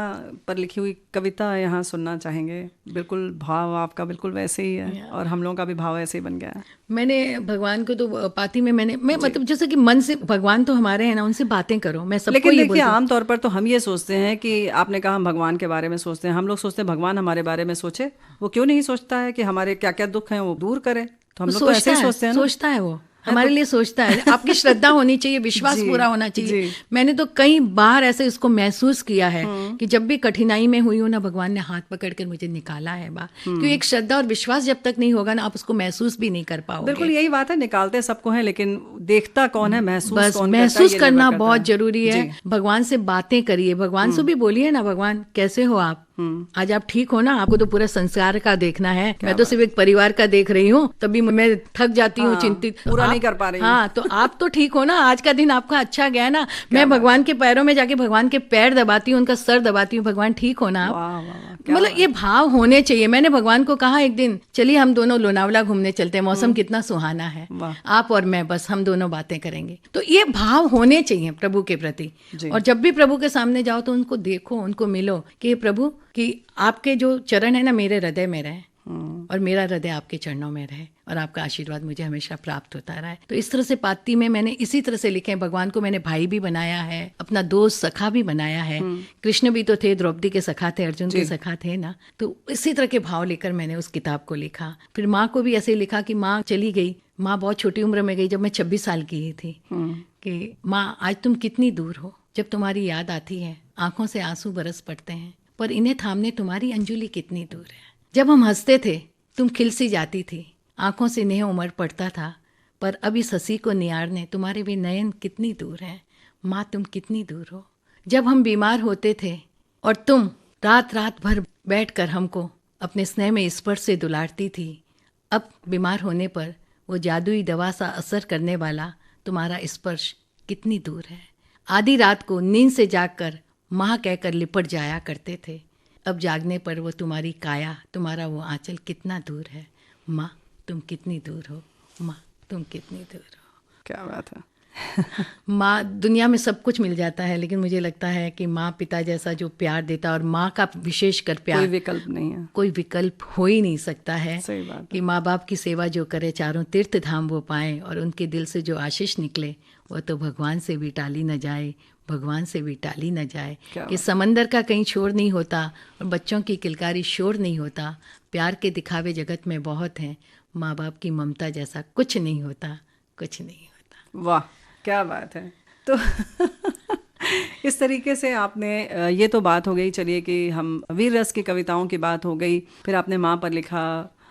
S6: पर लिखी हुई कविता यहाँ सुनना चाहेंगे। बिल्कुल भाव आपका बिल्कुल वैसे ही है और हम लोगों का भी भाव ऐसे ही बन गया है।
S7: मैंने भगवान को तो पाती में मैं मतलब जैसे कि मन से, भगवान तो हमारे हैं ना, उनसे बातें करो। मैं सबको
S6: लेकिन देखिए, आमतौर पर तो हम ये सोचते हैं कि आपने कहा हम भगवान के बारे में सोचते हैं, हम लोग सोचते हैं भगवान हमारे बारे में सोचे। वो क्यों नहीं सोचता है कि हमारे क्या क्या दुख हैं वो दूर करे? तो हम लोग तो ऐसे ही सोचते हैं ना।
S7: सोचता है वो हमारे लिए, सोचता है। आपकी श्रद्धा होनी चाहिए, विश्वास पूरा होना चाहिए। मैंने तो कई बार ऐसे इसको महसूस किया है कि जब भी कठिनाई में हुई हूं ना, भगवान ने हाथ पकड़कर मुझे निकाला है बाहर। क्योंकि एक श्रद्धा और विश्वास जब तक नहीं होगा ना, आप उसको महसूस भी नहीं कर पाओगे।
S6: बिल्कुल यही बात है, निकालते सबको है लेकिन देखता कौन है,
S7: महसूस करना बहुत जरूरी है। भगवान से बातें करिए, भगवान से भी बोलिए ना, भगवान कैसे हो आप, आज आप ठीक हो ना? आपको तो पूरा संसार का देखना है, मैं तो सिर्फ एक परिवार का देख रही हूँ, तभी मैं थक जाती हूँ, चिंतित
S6: पूरा नहीं कर पा रही हूँ।
S7: हाँ, तो आप तो ठीक हो ना? आज का दिन आपका अच्छा गया ना? मैं भगवान के पैरों में जाके भगवान के पैर दबाती हूँ, उनका सर दबाती हूँ, भगवान ठीक हो ना? मतलब ये भाव होने चाहिए। मैंने भगवान को कहा एक दिन, चलिए हम दोनों लोनावला घूमने चलते हैं, मौसम कितना सुहाना है, आप और मैं, बस हम दोनों बातें करेंगे। तो ये भाव होने चाहिए प्रभु के प्रति। और जब भी प्रभु के सामने जाओ तो उनको देखो, उनको मिलो कि प्रभु कि आपके जो चरण है ना मेरे हृदय में रहे और मेरा हृदय आपके चरणों में रहे और आपका आशीर्वाद मुझे हमेशा प्राप्त होता रहा है। तो इस तरह से पाती में मैंने इसी तरह से लिखे हैं। भगवान को मैंने भाई भी बनाया है, अपना दोस्त सखा भी बनाया है। कृष्ण भी तो थे, द्रौपदी के सखा थे, अर्जुन के सखा थे ना। तो इसी तरह के भाव लेकर मैंने उस किताब को लिखा। फिर माँ को भी ऐसे लिखा कि माँ चली गई, माँ बहुत छोटी उम्र में गई, जब मैं 26 साल की ही थी, कि माँ आज तुम कितनी दूर हो, जब तुम्हारी याद आती है आंखों से आंसू बरस पड़ते हैं, पर इन्हें थामने तुम्हारी अंजुली कितनी दूर है। जब हम हंसते थे तुम खिल सी जाती थी, आंखों से नेह उमड़ पड़ता था, पर अब इस हंसी को निहारने तुम्हारे भी नयन कितनी दूर हैं। माँ तुम कितनी दूर हो। जब हम बीमार होते थे और तुम रात रात भर बैठकर हमको अपने स्नेह में स्पर्श से दुलारती थी, अब बीमार होने पर वो जादुई दवा सा असर करने वाला तुम्हारा स्पर्श कितनी दूर है। आधी रात को नींद से जागकर माँ कहकर लिपट जाया करते थे, अब जागने पर वो तुम्हारी काया, तुम्हारा वो आंचल कितना दूर है। माँ तुम कितनी दूर हो, माँ तुम कितनी दूर हो।
S6: क्या बात है।
S7: माँ, दुनिया में सब कुछ मिल जाता है, लेकिन मुझे लगता है कि माँ पिता जैसा जो प्यार देता है, और माँ का विशेषकर
S6: कोई
S7: प्यार,
S6: विकल्प नहीं है।
S7: कोई विकल्प हो ही नहीं सकता है।
S6: सही बात है।
S7: कि माँ बाप की सेवा जो करे, चारों तीर्थ धाम वो पाए, और उनके दिल से जो आशीष निकले वो तो भगवान से भी टाली न जाए, भगवान से भी टाली न जाए।
S6: क्या
S7: कि समंदर का कहीं शोर नहीं होता और बच्चों की किलकारी शोर नहीं होता। प्यार के दिखावे जगत में बहुत हैं, माँ बाप की ममता जैसा कुछ नहीं होता, कुछ नहीं होता।
S6: वाह, क्या बात है। तो इस तरीके से आपने ये तो बात हो गई, चलिए कि हम वीर रस की कविताओं की बात हो गई, फिर आपने माँ पर लिखा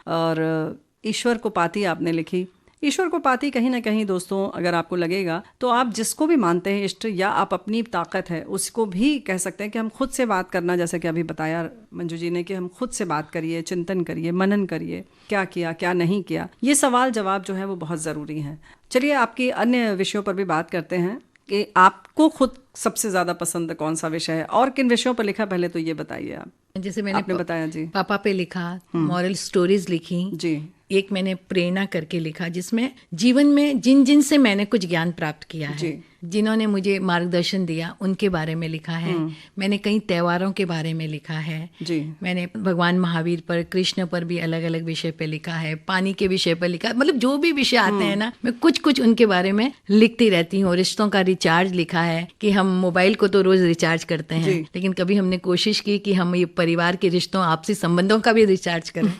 S6: और ईश्वर को पाती आपने लिखी। ईश्वर को पाती कहीं ना कहीं दोस्तों, अगर आपको लगेगा तो आप जिसको भी मानते हैं इष्ट, या आप अपनी ताकत है उसको भी कह सकते हैं कि हम खुद से बात करना, जैसा कि अभी बताया मंजू जी ने कि हम खुद से बात करिए, चिंतन करिए, मनन करिए, क्या किया क्या नहीं किया, ये सवाल जवाब जो है वो बहुत ज़रूरी है। चलिए आपकी अन्य विषयों पर भी बात करते हैं कि आपको खुद सबसे ज़्यादा पसंद कौन सा विषय है और किन विषयों पर लिखा, पहले तो ये बताइए आप।
S7: जैसे मैंने
S6: आपने बताया जी,
S7: पापा पे लिखा, मॉरल स्टोरीज लिखी
S6: जी।
S7: एक मैंने प्रेरणा करके लिखा, जिसमें जीवन में जिन जिन से मैंने कुछ ज्ञान प्राप्त किया है, जिन्होंने मुझे मार्गदर्शन दिया, उनके बारे में लिखा है। मैंने कई त्योहारों के बारे में लिखा है
S6: जी।
S7: मैंने भगवान महावीर पर, कृष्ण पर भी अलग अलग विषय पे लिखा है, पानी के विषय पर लिखा, मतलब जो भी विषय आते हैं ना, मैं कुछ कुछ उनके बारे में लिखती रहती हूँ। रिश्तों का रिचार्ज लिखा है कि हम मोबाइल को तो रोज रिचार्ज करते हैं, लेकिन कभी हमने कोशिश की कि हम ये परिवार के रिश्तों, आपसी संबंधों का भी रिचार्ज करें।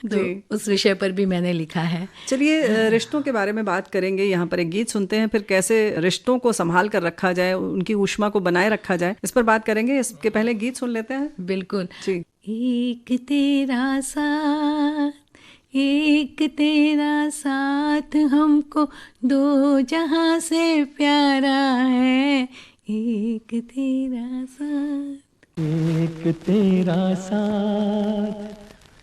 S7: तो उस विषय पर भी मैंने लिखा है।
S6: चलिए रिश्तों के बारे में बात करेंगे, यहाँ पर एक गीत सुनते हैं, फिर कैसे रिश्तों को संभाल कर रखा जाए, उनकी ऊष्मा को बनाए रखा जाए, इस पर बात करेंगे। इसके पहले गीत सुन लेते हैं।
S7: बिल्कुल
S6: जी।
S7: एक तेरा साथ, एक तेरा साथ हमको दो जहां से प्यारा है, एक तेरा साथ,
S5: एक तेरा साथ,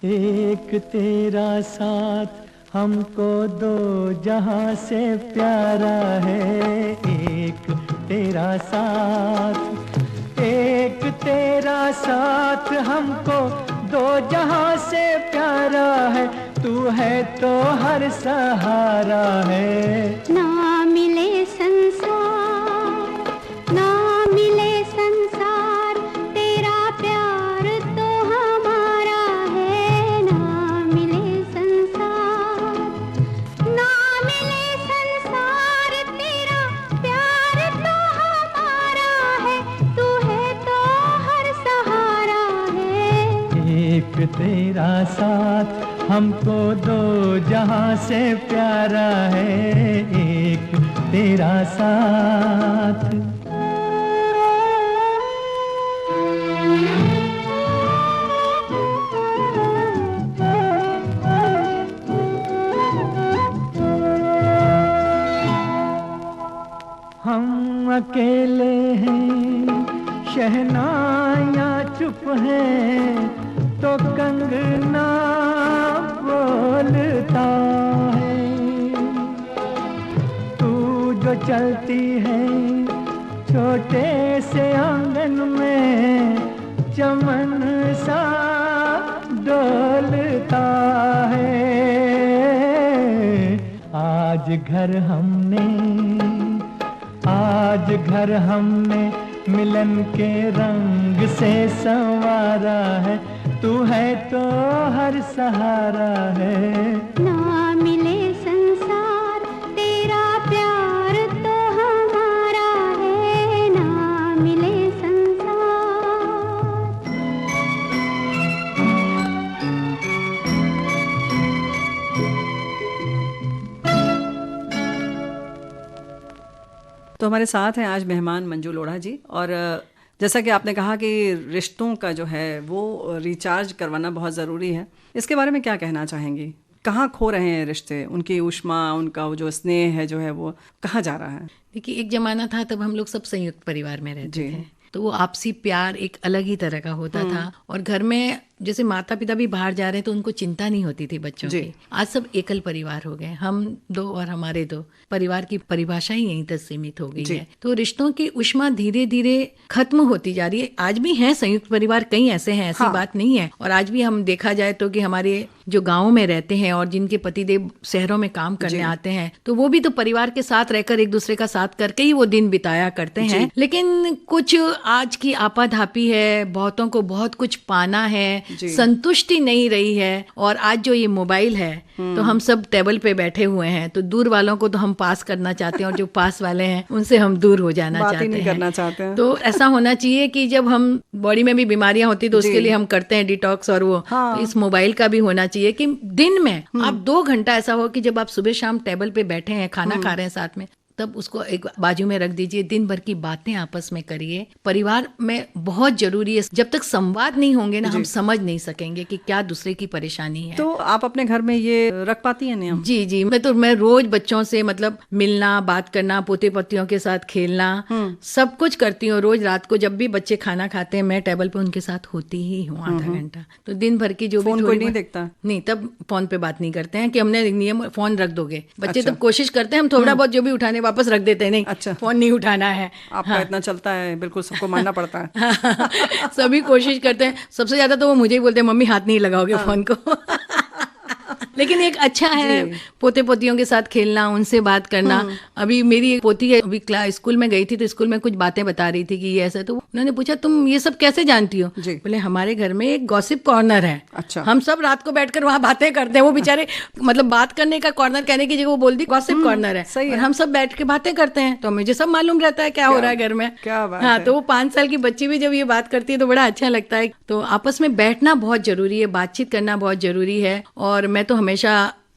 S5: एक तेरा साथ हमको दो जहां से प्यारा है, एक तेरा साथ, एक तेरा साथ हमको दो जहां से प्यारा है, तू है तो हर सहारा है।
S3: ना मिले संसार, ना मिले संसार, तेरा प्यार तो हमारा है। ना मिले संसार, ना मिले संसार, तेरा प्यार तो हमारा है, तू है तो हर सहारा है।
S5: एक तेरा साथ हमको दो जहां से प्यारा है, एक तेरा साथ। हम अकेले हैं, शहनाइयाँ चुप हैं, तो कंगना बोलता है। तू जो चलती है छोटे से आंगन में, चमन सा डोलता है। आज घर हमने मिलन के रंग से संवारा है, तू है तो हर सहारा है।
S3: ना मिले संसार, तेरा प्यार तो हमारा है। ना मिले संसार।
S6: तो हमारे साथ हैं आज मेहमान मंजू लोढ़ा जी, और जैसा कि आपने कहा कि रिश्तों का जो है वो रिचार्ज करवाना बहुत ज़रूरी है, इसके बारे में क्या कहना चाहेंगी? कहाँ खो रहे हैं रिश्ते, उनकी ऊष्मा, उनका वो जो स्नेह है जो है वो कहाँ जा रहा है?
S7: देखिए, एक जमाना था तब हम लोग सब संयुक्त परिवार में रहते थे, तो वो आपसी प्यार एक अलग ही तरह का होता था, और घर में जैसे माता पिता भी बाहर जा रहे हैं तो उनको चिंता नहीं होती थी बच्चों की। आज सब एकल परिवार हो गए, हम 2 और हमारे 2। परिवार की परिभाषा ही यहीं तक सीमित हो गई है। तो रिश्तों की ऊष्मा धीरे धीरे खत्म होती जा रही है। आज भी हैं संयुक्त परिवार, कई ऐसे हैं, ऐसी बात नहीं है। और आज भी हम देखा जाए तो कि हमारे जो गाँव में रहते हैं और जिनके पतिदेव शहरों में काम करने आते हैं, तो वो भी तो परिवार के साथ रहकर एक दूसरे का साथ करके ही वो दिन बिताया करते हैं। लेकिन कुछ आज की आपाधापी है, बहुतों को बहुत कुछ पाना है, संतुष्टि नहीं रही है। और आज जो ये मोबाइल है तो हम सब टेबल पे बैठे हुए हैं, तो दूर वालों को तो हम पास करना चाहते हैं और जो पास वाले हैं उनसे हम दूर हो जाना चाहते हैं। तो ऐसा होना चाहिए कि जब हम बॉडी में भी बीमारियां होती तो उसके लिए हम करते हैं डिटॉक्स, और वो तो इस मोबाइल का भी होना चाहिए कि दिन में आप 2 घंटा ऐसा हो कि जब आप सुबह शाम टेबल पे बैठे हैं, खाना खा रहे हैं साथ में, तब उसको एक बाजू में रख दीजिए। दिन भर की बातें आपस में करिए। परिवार में बहुत जरूरी है। जब तक संवाद नहीं होंगे ना, हम समझ नहीं सकेंगे कि क्या दूसरे की परेशानी है।
S6: तो आप अपने घर में ये रख पाती हैं नियम?
S7: जी, मैं रोज बच्चों से मतलब मिलना, बात करना, पोते पोतियों के साथ खेलना, सब कुछ करती हूँ। रोज रात को जब भी बच्चे खाना खाते हैं, मैं टेबल पे उनके साथ होती ही हूँ आधा घंटा। तो दिन भर की जो भी
S6: कोई नहीं देखता?
S7: नहीं, तब फोन पे बात नहीं करते हैं कि हमने नियम फोन रख दोगे। बच्चे तब कोशिश करते हैं, हम थोड़ा बहुत जो भी उठाने वापस रख देते हैं, नहीं अच्छा, फोन नहीं उठाना है।
S6: आपका इतना चलता है, बिल्कुल सबको मानना पड़ता है।
S7: सभी कोशिश करते हैं। सबसे ज्यादा तो वो मुझे ही बोलते हैं, मम्मी हाथ नहीं लगाओगे फोन को। लेकिन एक अच्छा है पोते पोतियों के साथ खेलना, उनसे बात करना। अभी मेरी एक पोती है, अभी स्कूल में गई थी तो स्कूल में कुछ बातें बता रही थी कि ये ऐसा, तो उन्होंने पूछा तुम ये सब कैसे जानती हो? बोले हमारे घर में एक गॉसिप कॉर्नर है। अच्छा। हम सब रात को बैठकर वहाँ बातें करते हैं। वो बेचारे मतलब बात करने का कॉर्नर कहने की जगह वो बोलती गॉसिप कॉर्नर है। सही है। हम सब बैठ के बातें करते हैं तो मुझे सब मालूम रहता है क्या हो रहा है घर में। क्या बात है। तो वो 5 साल की बच्ची भी जब ये बात करती है तो बड़ा अच्छा लगता है। तो आपस में बैठना बहुत जरूरी है, बातचीत करना बहुत जरूरी है। और मैं तो हमेशा,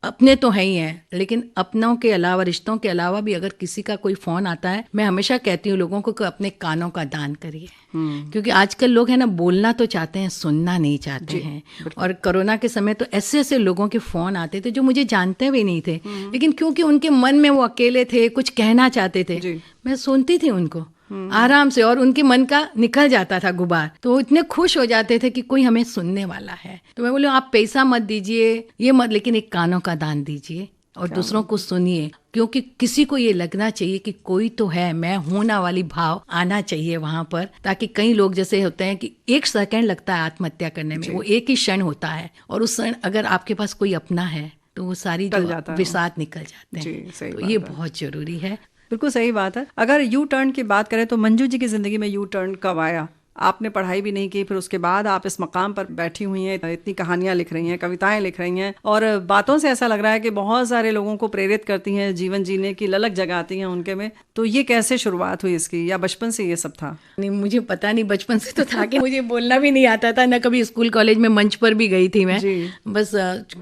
S7: अपने तो है ही हैं, लेकिन अपनों के अलावा, रिश्तों के अलावा भी अगर किसी का कोई फोन आता है, मैं हमेशा कहती हूँ लोगों को कि अपने कानों का दान करिए। क्योंकि आजकल लोग है ना, बोलना तो चाहते हैं, सुनना नहीं चाहते हैं। और कोरोना के समय तो ऐसे ऐसे लोगों के फोन आते थे जो मुझे जानते भी नहीं थे, लेकिन क्योंकि उनके मन में वो अकेले थे, कुछ कहना चाहते थे, मैं सुनती थी उनको आराम से, और उनके मन का निकल जाता था गुबार। तो वो इतने खुश हो जाते थे कि कोई हमें सुनने वाला है। तो मैं बोलूँ आप पैसा मत दीजिए, ये मत, लेकिन एक कानों का दान दीजिए और दूसरों को सुनिए। क्योंकि किसी को ये लगना चाहिए कि कोई तो है, मैं हूं ना वाली भाव आना चाहिए वहां पर, ताकि कई लोग जैसे होते हैं कि 1 सेकंड लगता है आत्महत्या करने में, वो एक ही क्षण होता है, और उस क्षण अगर आपके पास कोई अपना है तो वो सारी जो विषाद निकल जाते हैं। तो ये बहुत जरूरी है।
S6: बिल्कुल सही बात है। अगर यू टर्न की बात करें तो मंजू जी की जिंदगी में यू टर्न कब आया? आपने पढ़ाई भी नहीं की, फिर उसके बाद आप इस मकाम पर बैठी हुई हैं, इतनी कहानियां लिख रही हैं, कविताएं लिख रही हैं, और बातों से ऐसा लग रहा है कि बहुत सारे लोगों को प्रेरित करती हैं, जीवन जीने की ललक जगाती हैं उनके में। तो ये कैसे शुरुआत हुई इसकी, या बचपन से ये सब था?
S7: नहीं, मुझे पता नहीं, बचपन से तो था कि मुझे बोलना भी नहीं आता था, न कभी स्कूल कॉलेज में मंच पर भी गई थी मैं। बस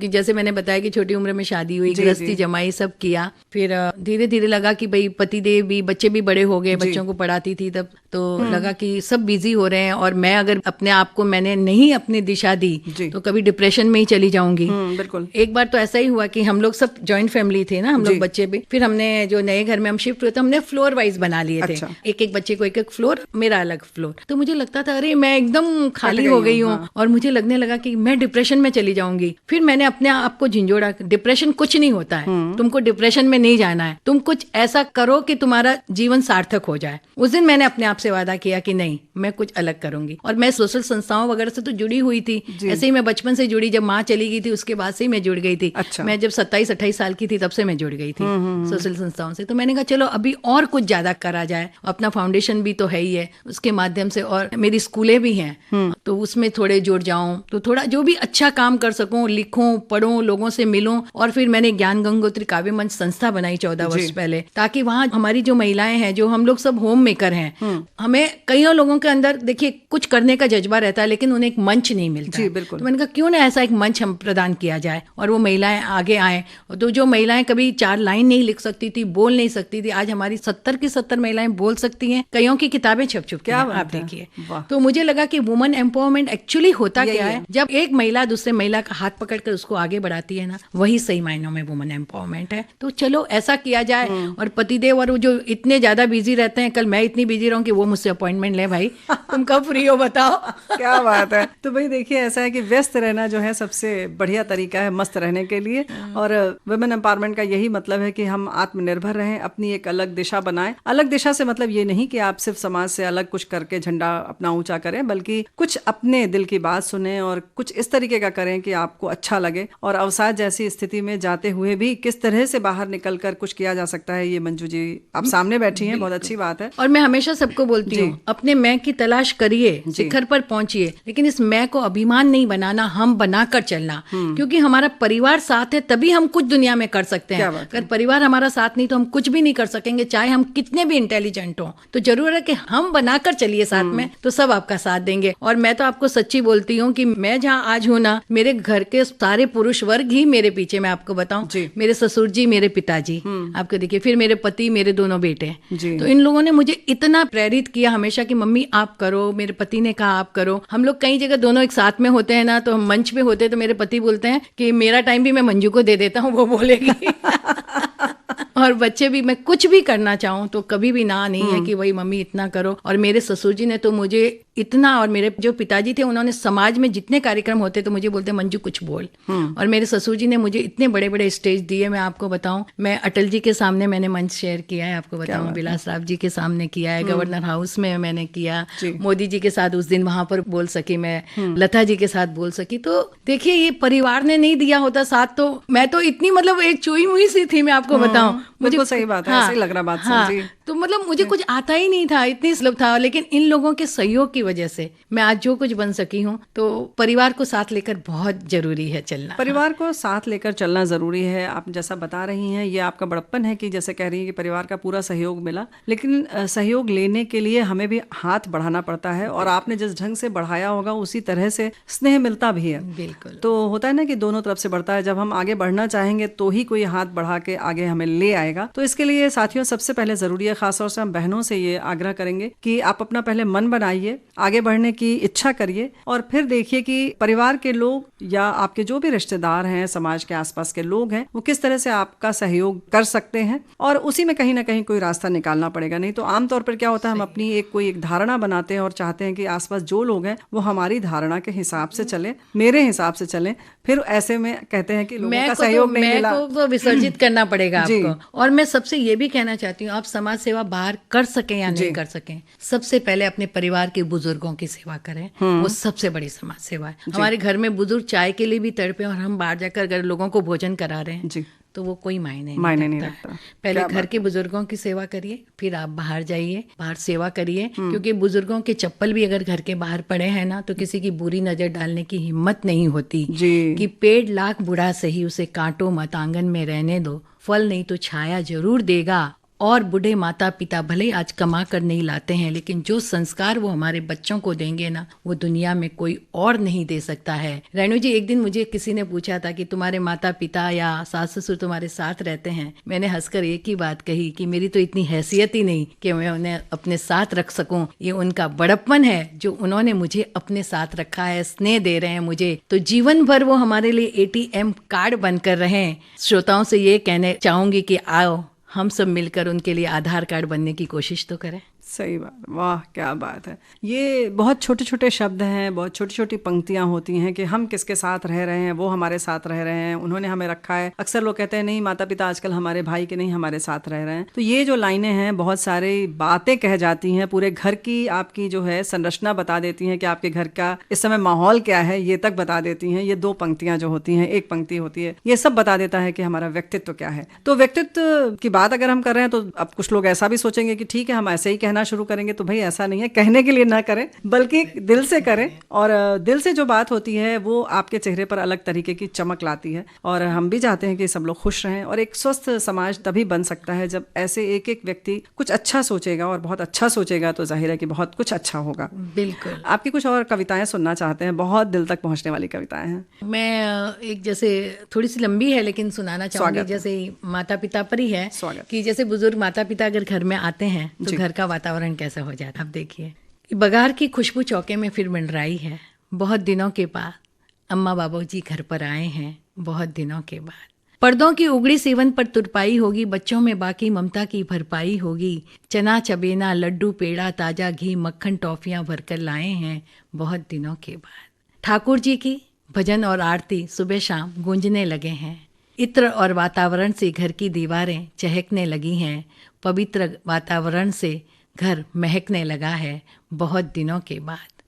S7: जैसे मैंने बताया कि छोटी उम्र में शादी हुई, गृहस्थी जमाई सब किया, फिर धीरे धीरे लगा कि भाई पतिदेव भी, बच्चे भी बड़े हो गए, बच्चों को पढ़ाती थी तब, तो लगा कि सब बिजी हो रहे हैं, और मैं अगर अपने आप को मैंने नहीं अपनी दिशा दी तो कभी डिप्रेशन में ही चली जाऊंगी। बिल्कुल। एक बार तो ऐसा ही हुआ कि हम लोग सब जॉइंट फैमिली थे ना, हम लोग बच्चे भी, फिर हमने जो नए घर में हम शिफ्ट हुए तो हमने फ्लोर वाइज बना लिए थे। एक एक बच्चे को एक एक फ्लोर, मेरा अलग फ्लोर। तो मुझे लगता था अरे मैं एकदम खाली हो गई हूँ, और मुझे लगने लगा कि मैं डिप्रेशन में चली जाऊंगी। फिर मैंने अपने आप को झिंझोड़ा, डिप्रेशन कुछ नहीं होता है, तुमको डिप्रेशन में नहीं जाना है, तुम कुछ ऐसा करो कि तुम्हारा जीवन सार्थक हो जाए। उस दिन मैंने अपने आप से वादा किया कि नहीं, मैं कुछ अलग करूंगी। और मैं सोशल संस्थाओं वगैरह से तो जुड़ी हुई थी, ऐसे ही मैं बचपन से जुड़ी, जब माँ चली गई थी उसके बाद से ही मैं जुड़ गई थी। अच्छा। मैं जब 27-28 साल की थी तब से मैं जुड़ गई थी सोशल संस्थाओं से। तो मैंने कहा चलो अभी और कुछ ज्यादा करा जाए, अपना फाउंडेशन भी तो है ही है, उसके माध्यम से, और मेरी स्कूलें भी हैं तो उसमें थोड़े जुड़ जाऊं, तो थोड़ा जो भी अच्छा काम कर सकूं, लिखूं, पढ़ूं, लोगों से मिलूं। और फिर मैंने ज्ञान गंगोत्री काव्य मंच संस्था बनाई 14 वर्ष पहले, ताकि वहाँ हमारी जो महिलाएं हैं, जो हम लोग सब होम मेकर हैं, हमें कईयों लोगों के अंदर देखिए कुछ करने का जज्बा रहता है, लेकिन उन्हें एक मंच नहीं मिलता। जी, बिल्कुल। तो मैंने कहा क्यों ना ऐसा एक मंच हम प्रदान किया जाए और वो महिलाएं आगे आए। तो जो महिलाएं कभी 4 लाइन नहीं लिख सकती थी, बोल नहीं सकती थी, आज हमारी 70 की 70 महिलाएं बोल सकती हैं, कईयों की किताबें छप चुकी हैं, आप देखिए। तो मुझे लगा कि वुमन एम्पावरमेंट एक्चुअली होता क्या है, जब एक महिला दूसरे महिला का हाथ पकड़कर उसको आगे बढ़ाती है ना, वही सही मायनों में वुमन एम्पावरमेंट है। तो चलो ऐसा किया जाए। और पतिदेव और जो इतने ज्यादा बिजी रहते हैं, कल मैं इतनी बिजी रहूं कि वो मुझसे अपॉइंटमेंट ले भाई तुम कब फ्री हो बताओ।
S6: क्या बात है। तो भाई देखिए, ऐसा है कि व्यस्त रहना जो है सबसे बढ़िया तरीका है मस्त रहने के लिए। और वुमेन एम्पावरमेंट का यही मतलब है कि हम आत्मनिर्भर रहें, अपनी एक अलग दिशा बनाएं। अलग दिशा से मतलब ये नहीं कि आप सिर्फ समाज से अलग कुछ करके झंडा अपना ऊंचा करें, बल्कि कुछ अपने दिल की बात सुने और कुछ इस तरीके का करें कि आपको अच्छा लगे। और अवसाद जैसी स्थिति में जाते हुए भी किस तरह से बाहर निकलकर कुछ किया जा सकता है, ये मंजू जी आप सामने बैठी हैं, बहुत अच्छी बात है।
S7: और मैं हमेशा सबको बोलती हूँ, अपने मैं की तलाश करिए, शिखर पर पहुंचिए, लेकिन इस मैं को अभिमान नहीं बनाना, हम बनाकर चलना। क्योंकि हमारा परिवार साथ है तभी हम कुछ दुनिया में कर सकते हैं। अगर परिवार हमारा साथ नहीं तो हम कुछ भी नहीं कर सकेंगे, चाहे हम कितने भी इंटेलिजेंट हों। तो जरूर है कि हम बनाकर चलिए साथ में, तो सब आपका साथ देंगे। और मैं तो आपको सच्ची बोलती हूँ कि मैं जहाँ आज हूँ ना, मेरे घर के सारे पुरुष वर्ग ही मेरे पीछे। मैं आपको बताऊं, मेरे ससुर जी, मेरे पिताजी, आपको देखिए, फिर मेरे पति, मेरे दोनों बेटे। तो इन लोगों ने मुझे इतना प्रेरित किया हमेशा कि मम्मी आप करो, मेरे पति ने कहा आप करो। हम लोग कई जगह दोनों एक साथ में होते हैं ना, तो हम मंच पे होते हैं तो मेरे पति बोलते हैं कि मेरा टाइम भी मैं मंजू को दे देता हूँ, वो बोलेगी। और बच्चे भी, मैं कुछ भी करना चाहूँ तो कभी भी ना नहीं है कि वही मम्मी इतना करो। और मेरे ससुर जी ने तो मुझे इतना, और मेरे जो पिताजी थे उन्होंने समाज में जितने कार्यक्रम होते तो मुझे बोलते मंजू कुछ बोल। और मेरे ससुर जी ने मुझे इतने बड़े बड़े स्टेज दिए। मैं आपको बताऊं, मैं अटल जी के सामने मैंने मंच शेयर किया है, आपको बताऊं, विलास राव जी के सामने किया है, गवर्नर हाउस में मैंने किया, मोदी जी के साथ उस दिन वहां पर बोल सकी मैं, लता जी के साथ बोल सकी। तो देखिए, ये परिवार ने नहीं दिया होता साथ तो मैं तो इतनी मतलब एक चुई मुई सी थी, मैं आपको बताऊं।
S6: मुझे सही बात है, ऐसे ही लग रहा बात सुन।
S7: तो मतलब मुझे कुछ आता ही नहीं था, इतनी सुलभ था, लेकिन इन लोगों के सहयोग की वजह से मैं आज जो कुछ बन सकी हूँ। तो परिवार को साथ लेकर बहुत जरूरी है चलना।
S6: परिवार को साथ लेकर चलना जरूरी है। आप जैसा बता रही हैं, ये आपका बड़प्पन है कि जैसे कह रही हैं कि परिवार का पूरा सहयोग मिला, लेकिन सहयोग लेने के लिए हमें भी हाथ बढ़ाना पड़ता है। और आपने जिस ढंग से बढ़ाया होगा उसी तरह से स्नेह मिलता भी है।
S7: बिल्कुल।
S6: तो होता है ना कि दोनों तरफ से बढ़ता है। जब हम आगे बढ़ना चाहेंगे तो ही कोई हाथ बढ़ा के आगे हमें ले आएगा। तो इसके लिए साथियों सबसे पहले जरूरी है, खासतौर से हम बहनों से ये आग्रह करेंगे कि आप अपना पहले मन बनाइए, आगे बढ़ने की इच्छा करिए, और फिर देखिए कि परिवार के लोग या आपके जो भी रिश्तेदार हैं, समाज के आसपास के लोग हैं, वो किस तरह से आपका सहयोग कर सकते हैं। और उसी में कहीं ना कहीं कोई रास्ता निकालना पड़ेगा। नहीं तो आमतौर पर क्या होता है, हम अपनी कोई एक धारणा बनाते हैं और चाहते हैं कि आसपास जो लोग हैं वो हमारी धारणा के हिसाब से चले, मेरे हिसाब से चले। फिर ऐसे में कहते हैं कि लोगों का सहयोग नहीं मिला,
S7: तो विसर्जित करना पड़ेगा आपको। और मैं सबसे ये भी कहना चाहती हूँ, आप समाज सेवा बाहर कर सकें या नहीं कर सकें, सबसे पहले अपने परिवार के बुजुर्गों की सेवा करें। वो सबसे बड़ी समाज सेवा है। हमारे घर में बुजुर्ग चाय के लिए भी तड़पे और हम बाहर जाकर अगर लोगों को भोजन करा रहे हैं तो वो कोई मायने नहीं रखता। पहले घर के बुजुर्गों की सेवा करिए, फिर आप बाहर जाइए, बाहर सेवा करिए। क्योंकि बुजुर्गों के चप्पल भी अगर घर के बाहर पड़े हैं ना, तो किसी की बुरी नजर डालने की हिम्मत नहीं होती कि पेड़ लाख बुढ़ा सही, उसे काटो मत, आंगन में रहने दो, फल नहीं तो छाया जरूर देगा। और बूढ़े माता पिता भले आज कमा कर नहीं लाते हैं, लेकिन जो संस्कार वो हमारे बच्चों को देंगे ना, वो दुनिया में कोई और नहीं दे सकता है। रेणु जी, एक दिन मुझे किसी ने पूछा था कि तुम्हारे माता पिता या सास ससुर तुम्हारे साथ रहते हैं। मैंने हंसकर एक ही बात कही कि मेरी तो इतनी हैसियत ही नहीं कि मैं उन्हें अपने साथ रख सकूं। ये उनका बड़प्पन है जो उन्होंने मुझे अपने साथ रखा है, स्नेह दे रहे हैं मुझे। तो जीवन भर वो हमारे लिए ATM कार्ड बनकर रहें। श्रोताओं से ये कहने चाहूंगी कि आओ हम सब मिलकर उनके लिए आधार कार्ड बनने की कोशिश तो करें।
S6: सही बात, वाह क्या बात है। ये बहुत छोटे छोटे शब्द हैं, बहुत छोटी छोटी पंक्तियां होती हैं कि हम किसके साथ रह रहे हैं, वो हमारे साथ रह रहे हैं, उन्होंने हमें रखा है। अक्सर लोग कहते हैं नहीं माता पिता आजकल हमारे भाई के नहीं हमारे साथ रह रहे हैं। तो ये जो लाइनें हैं बहुत सारी बातें कह जाती हैं, पूरे घर की आपकी जो है संरचना बता देती हैं कि आपके घर का इस समय माहौल क्या है, ये तक बता देती हैं। ये दो पंक्तियां जो होती हैं, एक पंक्ति होती है, ये सब बता देता है कि हमारा व्यक्तित्व क्या है। तो व्यक्तित्व की बात अगर हम कर रहे हैं तो अब कुछ लोग ऐसा भी सोचेंगे कि ठीक है हम ऐसे ही कहना शुरू करेंगे, तो भाई ऐसा नहीं है, कहने के लिए ना करें बल्कि दिल से करें। और दिल से जो बात होती है वो आपके चेहरे पर अलग तरीके की चमक लाती है। और हम भी चाहते हैं कि सब लोग खुश रहें। और एक स्वस्थ समाज तभी बन सकता है जब ऐसे एक एक व्यक्ति कुछ अच्छा सोचेगा, और बहुत अच्छा सोचेगा तो जाहिर है कि बहुत कुछ अच्छा होगा।
S7: बिल्कुल।
S6: आपकी कुछ और कविताएं सुनना चाहते हैं, बहुत दिल तक पहुंचने वाली कविताएं हैं।
S7: मैं एक जैसे थोड़ी सी लंबी है लेकिन सुनाना चाहूंगी। जैसे माता पिता पर ही है कि जैसे बुजुर्ग माता पिता अगर घर में आते हैं तो घर का वातावरण कैसा हो जाता है। अब देखिए, बघार की खुशबू चौके में फिर मंडराई है, बहुत दिनों के बाद अम्मा बाबू जी घर पर आए हैं, बहुत दिनों के बाद पर्दों की उगड़ी सीवन पर तुरपाई होगी, बच्चों में बाकी ममता की भरपाई होगी। चना चबेना लड्डू पेड़ा ताजा घी मक्खन टॉफियां भरकर लाए हैं बहुत दिनों के बाद। ठाकुर जी की भजन और आरती सुबह शाम गूंजने लगे हैं। इत्र और वातावरण से घर की दीवारें चहकने लगी हैं। पवित्र वातावरण से घर महकने लगा है बहुत दिनों के बाद।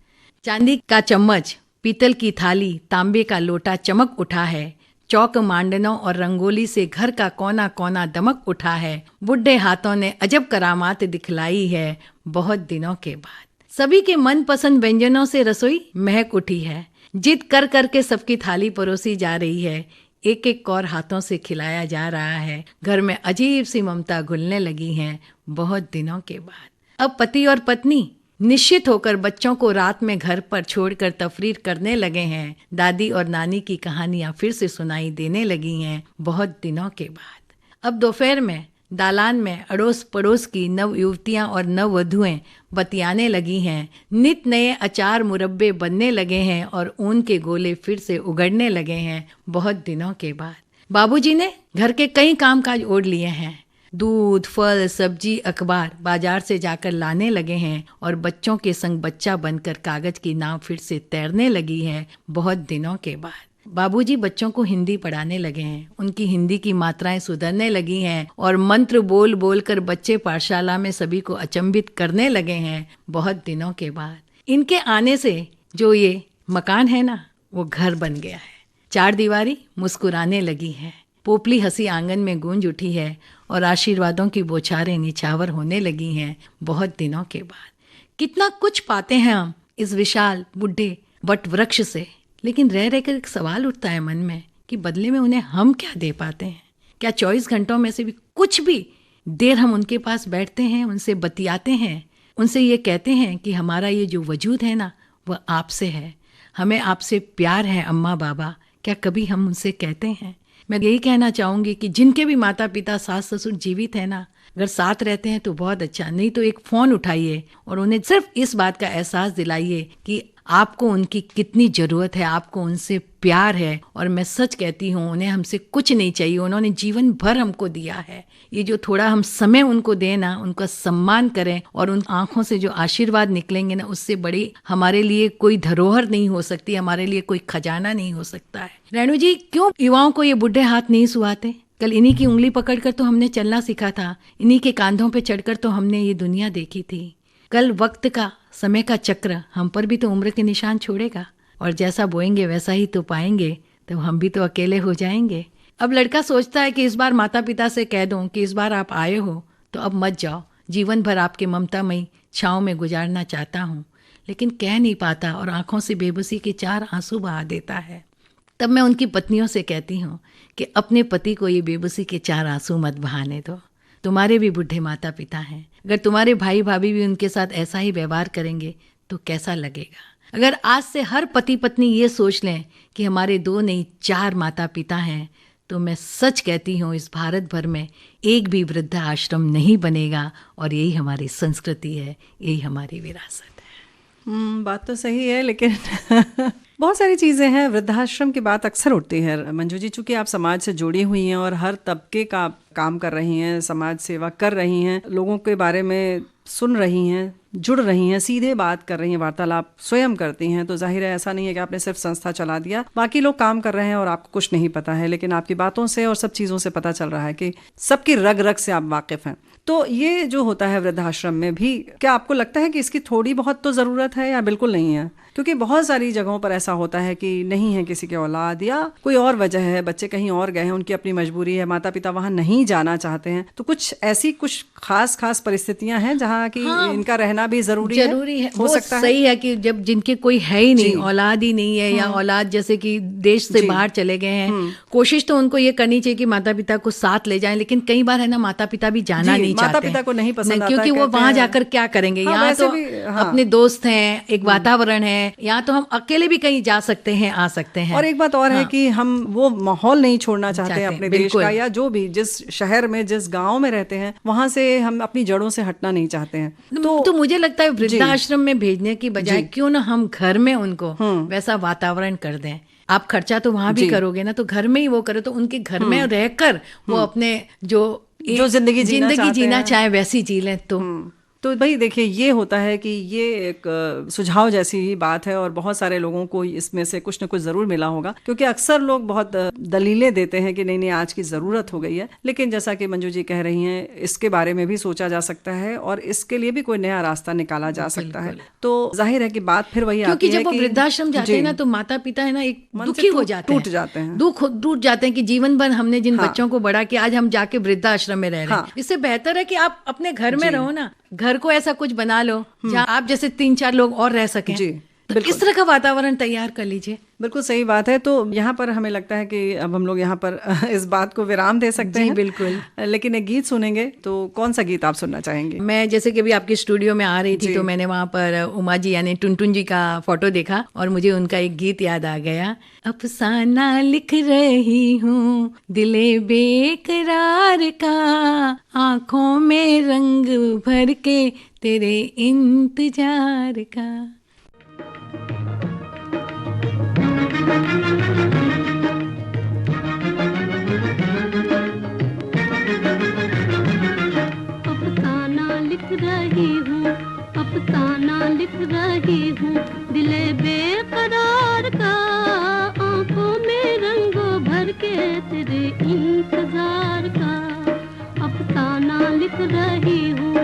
S7: चांदी का चम्मच, पीतल की थाली, तांबे का लोटा चमक उठा है। चौक मांडनों और रंगोली से घर का कोना कोना दमक उठा है। बुढ़े हाथों ने अजब करामात दिखलाई है बहुत दिनों के बाद। सभी के मनपसंद व्यंजनों से रसोई महक उठी है। जिद कर करके सबकी थाली परोसी जा रही है। एक एक कौर हाथों से खिलाया जा रहा है। घर में अजीब सी ममता घुलने लगी है बहुत दिनों के बाद। अब पति और पत्नी निश्चित होकर बच्चों को रात में घर पर छोड़कर तफरीर करने लगे हैं। दादी और नानी की कहानियां फिर से सुनाई देने लगी हैं बहुत दिनों के बाद। अब दोपहर में दालान में अड़ोस पड़ोस की नव युवतियां और नव वधुएं बतियाने लगी हैं। नित नए अचार मुरब्बे बनने लगे हैं और ऊन के गोले फिर से उगड़ने लगे हैं बहुत दिनों के बाद। बाबूजी ने घर के कई कामकाज ओढ़ लिए हैं। दूध फल सब्जी अखबार बाजार से जाकर लाने लगे हैं और बच्चों के संग बच्चा बनकर कागज की नाव फिर से तैरने लगी है बहुत दिनों के बाद। बाबूजी बच्चों को हिंदी पढ़ाने लगे हैं। उनकी हिंदी की मात्राएं सुधरने लगी हैं और मंत्र बोल बोल कर बच्चे पाठशाला में सभी को अचंभित करने लगे हैं बहुत दिनों के बाद। इनके आने से जो ये मकान है ना, वो घर बन गया है। चार दीवारी मुस्कुराने लगी है। पोपली हंसी आंगन में गूंज उठी है और आशीर्वादों की बौछारें निछावर होने लगी हैं बहुत दिनों के बाद। कितना कुछ पाते हैं हम इस विशाल बुढ़े वट वृक्ष से, लेकिन रह रहकर एक सवाल उठता है मन में कि बदले में उन्हें हम क्या दे पाते हैं। क्या 24 घंटों में से भी कुछ भी देर हम उनके पास बैठते हैं, उनसे बतियाते हैं, उनसे ये कहते हैं कि हमारा ये जो वजूद है ना, वह आपसे है, हमें आपसे प्यार है अम्मा बाबा। क्या कभी हम उनसे कहते हैं? मैं यही कहना चाहूँगी कि जिनके भी माता पिता सास ससुर जीवित है ना, अगर साथ रहते हैं तो बहुत अच्छा, नहीं तो एक फ़ोन उठाइए और उन्हें सिर्फ इस बात का एहसास दिलाइए कि आपको उनकी कितनी ज़रूरत है, आपको उनसे प्यार है। और मैं सच कहती हूँ, उन्हें हमसे कुछ नहीं चाहिए, उन्होंने जीवन भर हमको दिया है। ये जो थोड़ा हम समय उनको दें ना, उनका सम्मान करें और उन आँखों से जो आशीर्वाद निकलेंगे ना, उससे बड़ी हमारे लिए कोई धरोहर नहीं हो सकती, हमारे लिए कोई खजाना नहीं हो सकता है। रेणु जी, क्यों युवाओं को ये बुढ़े हाथ नहीं सुहाते? कल इन्हीं की उंगली पकड़कर तो हमने चलना सीखा था, इन्हीं के कांधों पे चढ़कर तो हमने ये दुनिया देखी थी। कल वक्त का समय का चक्र हम पर भी तो उम्र के निशान छोड़ेगा और जैसा बोएंगे वैसा ही तो पाएंगे, तो हम भी तो अकेले हो जाएंगे। अब लड़का सोचता है कि इस बार माता पिता से कह दूं कि इस बार आप आए हो तो अब मत जाओ, जीवन भर आपके ममतामयी छाँव में गुजारना चाहता हूँ, लेकिन कह नहीं पाता और आंखों से बेबसी के 4 आंसू बहा देता है। तब मैं उनकी पत्नियों से कहती हूँ कि अपने पति को ये बेबसी के 4 आंसू मत बहाने दो। तुम्हारे भी बुढ़े माता पिता हैं, अगर तुम्हारे भाई भाभी भी उनके साथ ऐसा ही व्यवहार करेंगे तो कैसा लगेगा? अगर आज से हर पति पत्नी ये सोच लें कि हमारे 2 नहीं 4 माता पिता हैं, तो मैं सच कहती हूँ इस भारत भर में एक भी वृद्धा आश्रम नहीं बनेगा। और यही हमारी संस्कृति है, यही हमारी विरासत है।
S6: बात तो सही है, लेकिन बहुत सारी चीज़ें हैं। वृद्धाश्रम की बात अक्सर उठती है मंजू जी, चूँकि आप समाज से जुड़ी हुई हैं और हर तबके का काम कर रही हैं, समाज सेवा कर रही हैं, लोगों के बारे में सुन रही हैं, जुड़ रही हैं, सीधे बात कर रही हैं, वार्तालाप स्वयं करती हैं, तो जाहिर है ऐसा नहीं है कि आपने सिर्फ संस्था चला दिया, बाकी लोग काम कर रहे हैं और आपको कुछ नहीं पता है। लेकिन आपकी बातों से और सब चीज़ों से पता चल रहा है कि सबकी रग रग से आप वाकिफ़ हैं। तो ये जो होता है वृद्धाश्रम में भी, क्या आपको लगता है कि इसकी थोड़ी बहुत तो ज़रूरत है या बिल्कुल नहीं है? क्योंकि बहुत सारी जगहों पर ऐसा होता है कि नहीं है किसी के औलाद या कोई और वजह है, बच्चे कहीं और गए हैं, उनकी अपनी मजबूरी है, माता पिता वहाँ नहीं जाना चाहते हैं, तो कुछ ऐसी कुछ खास परिस्थितियां हैं जहाँ की इनका रहना भी जरूरी है। हो सकता है
S7: सही है कि जब जिनके कोई है ही नहीं, औलाद ही नहीं है, या औलाद जैसे कि देश से बाहर चले गए हैं, कोशिश तो उनको ये करनी चाहिए कि माता पिता को साथ ले जाएं, लेकिन कई बार है ना, माता पिता भी जाना नहीं चाहते,
S6: माता पिता को नहीं पसंद आता,
S7: क्योंकि वो वहां जाकर क्या करेंगे। यहाँ तो अपने दोस्त हैं, एक वातावरण है, यहाँ तो हम अकेले भी कहीं जा सकते हैं, आ सकते हैं।
S6: और एक बात और है कि हम वो माहौल नहीं छोड़ना चाहते अपने देश का, या जो भी जिस शहर में जिस गांव में रहते हैं वहां से हम अपनी जड़ों से हटना नहीं चाहते हैं।
S7: तो मुझे लगता है वृद्धाश्रम में भेजने की बजाय क्यों ना हम घर में उनको वैसा वातावरण कर दें आप खर्चा तो वहां भी करोगे ना, तो घर में ही वो करो, तो उनके घर में रहकर वो अपने जो
S6: जिंदगी
S7: जीना चाहे वैसी जी लें।
S6: तो भाई देखिए, ये होता है कि ये एक सुझाव जैसी ही बात है और बहुत सारे लोगों को इसमें से कुछ न कुछ ज़रूर मिला होगा, क्योंकि अक्सर लोग बहुत दलीलें देते हैं कि नहीं नहीं आज की ज़रूरत हो गई है। लेकिन जैसा कि मंजू जी कह रही हैं, इसके बारे में भी सोचा जा सकता है और इसके लिए भी कोई नया रास्ता निकाला जा सकता है। तो जाहिर है कि बात फिर वही आती है
S7: क्योंकि जब वो वृद्धाश्रम जाते हैं ना, तो माता पिता है ना एक दुखी हो जाते हैं, टूट जाते हैं कि जीवन भर हमने जिन बच्चों को बड़ा किया, आज हम जाके वृद्धाश्रम में रह रहे हैं। इससे बेहतर है कि आप अपने घर में रहो ना, घर को ऐसा कुछ बना लो जहाँ आप जैसे 3-4 लोग और रह सकें। तो इस तरह का वातावरण तैयार कर लीजिए।
S6: बिल्कुल सही बात है। तो यहाँ पर हमें लगता है कि अब हम लोग यहाँ पर इस बात को विराम दे सकते हैं।
S7: बिल्कुल।
S6: लेकिन एक गीत सुनेंगे, तो कौन सा गीत आप सुनना चाहेंगे?
S7: मैं जैसे कि अभी आपके स्टूडियो में आ रही थी तो मैंने वहाँ पर उमा जी यानी टुनटुन जी का फोटो देखा और मुझे उनका एक गीत याद आ गया। अफसाना लिख रही हूँ दिले बेकरार का, आंखों में रंग भर के तेरे इंतजार का।
S3: अफसाना लिख रही हूँ, अफसाना लिख रही हूँ दिले बेकरार का, आंखों में रंग भर के तेरे इंतजार का। अफसाना लिख रही हूँ।